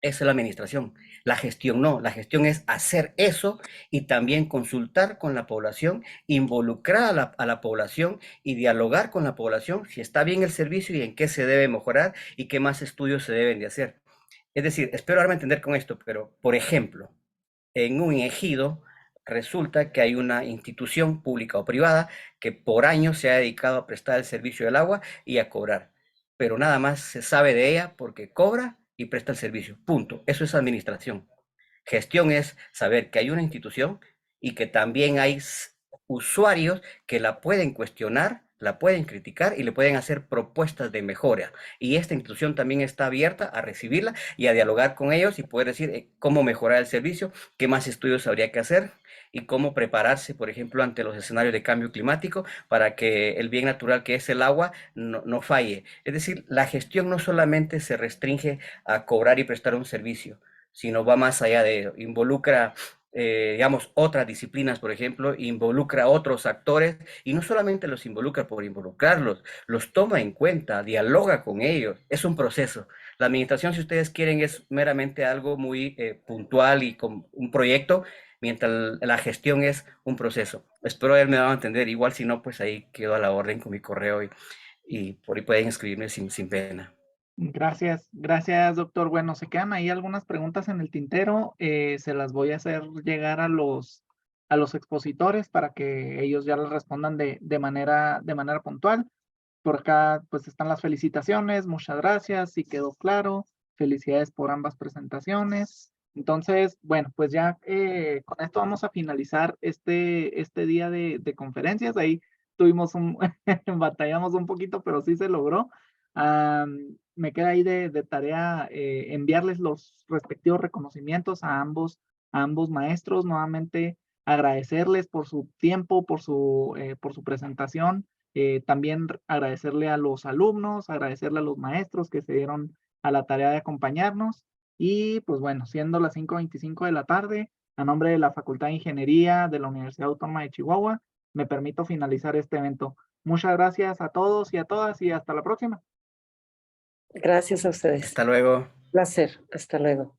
Esa es la administración. La gestión no. La gestión es hacer eso y también consultar con la población, involucrar a la población y dialogar con la población si está bien el servicio y en qué se debe mejorar y qué más estudios se deben de hacer. Es decir, espero darme a entender con esto, pero por ejemplo, en un ejido resulta que hay una institución pública o privada que por años se ha dedicado a prestar el servicio del agua y a cobrar, pero nada más se sabe de ella porque cobra y presta el servicio. Punto. Eso es administración. Gestión es saber que hay una institución y que también hay usuarios que la pueden cuestionar, la pueden criticar y le pueden hacer propuestas de mejora. Y esta institución también está abierta a recibirla y a dialogar con ellos y poder decir cómo mejorar el servicio, qué más estudios habría que hacer y cómo prepararse, por ejemplo, ante los escenarios de cambio climático para que el bien natural que es el agua no falle. Es decir, la gestión no solamente se restringe a cobrar y prestar un servicio, sino va más allá de ello. Involucra, digamos, otras disciplinas, por ejemplo, involucra a otros actores y no solamente los involucra por involucrarlos, los toma en cuenta, dialoga con ellos. Es un proceso. La administración, si ustedes quieren, es meramente algo muy puntual y con un proyecto, mientras la gestión es un proceso. Espero haberme dado a entender. Igual si no, pues ahí quedo a la orden con mi correo y por ahí pueden escribirme sin pena. Gracias, gracias, doctor. Bueno, se quedan ahí algunas preguntas en el tintero. Se las voy a hacer llegar a los expositores para que ellos ya las respondan de manera puntual. Por acá, pues están las felicitaciones. Muchas gracias, sí quedó claro. Felicidades por ambas presentaciones. Entonces, bueno, pues ya con esto vamos a finalizar este día de conferencias. Ahí tuvimos batallamos un poquito, pero sí se logró. Me queda ahí de tarea enviarles los respectivos reconocimientos a ambos maestros. Nuevamente agradecerles por su tiempo, por su presentación. También agradecerle a los alumnos, agradecerle a los maestros que se dieron a la tarea de acompañarnos. Y pues bueno, siendo las 5:25 de la tarde, a nombre de la Facultad de Ingeniería de la Universidad Autónoma de Chihuahua, me permito finalizar este evento. Muchas gracias a todos y a todas y hasta la próxima. Gracias a ustedes. Hasta luego. Placer. Hasta luego.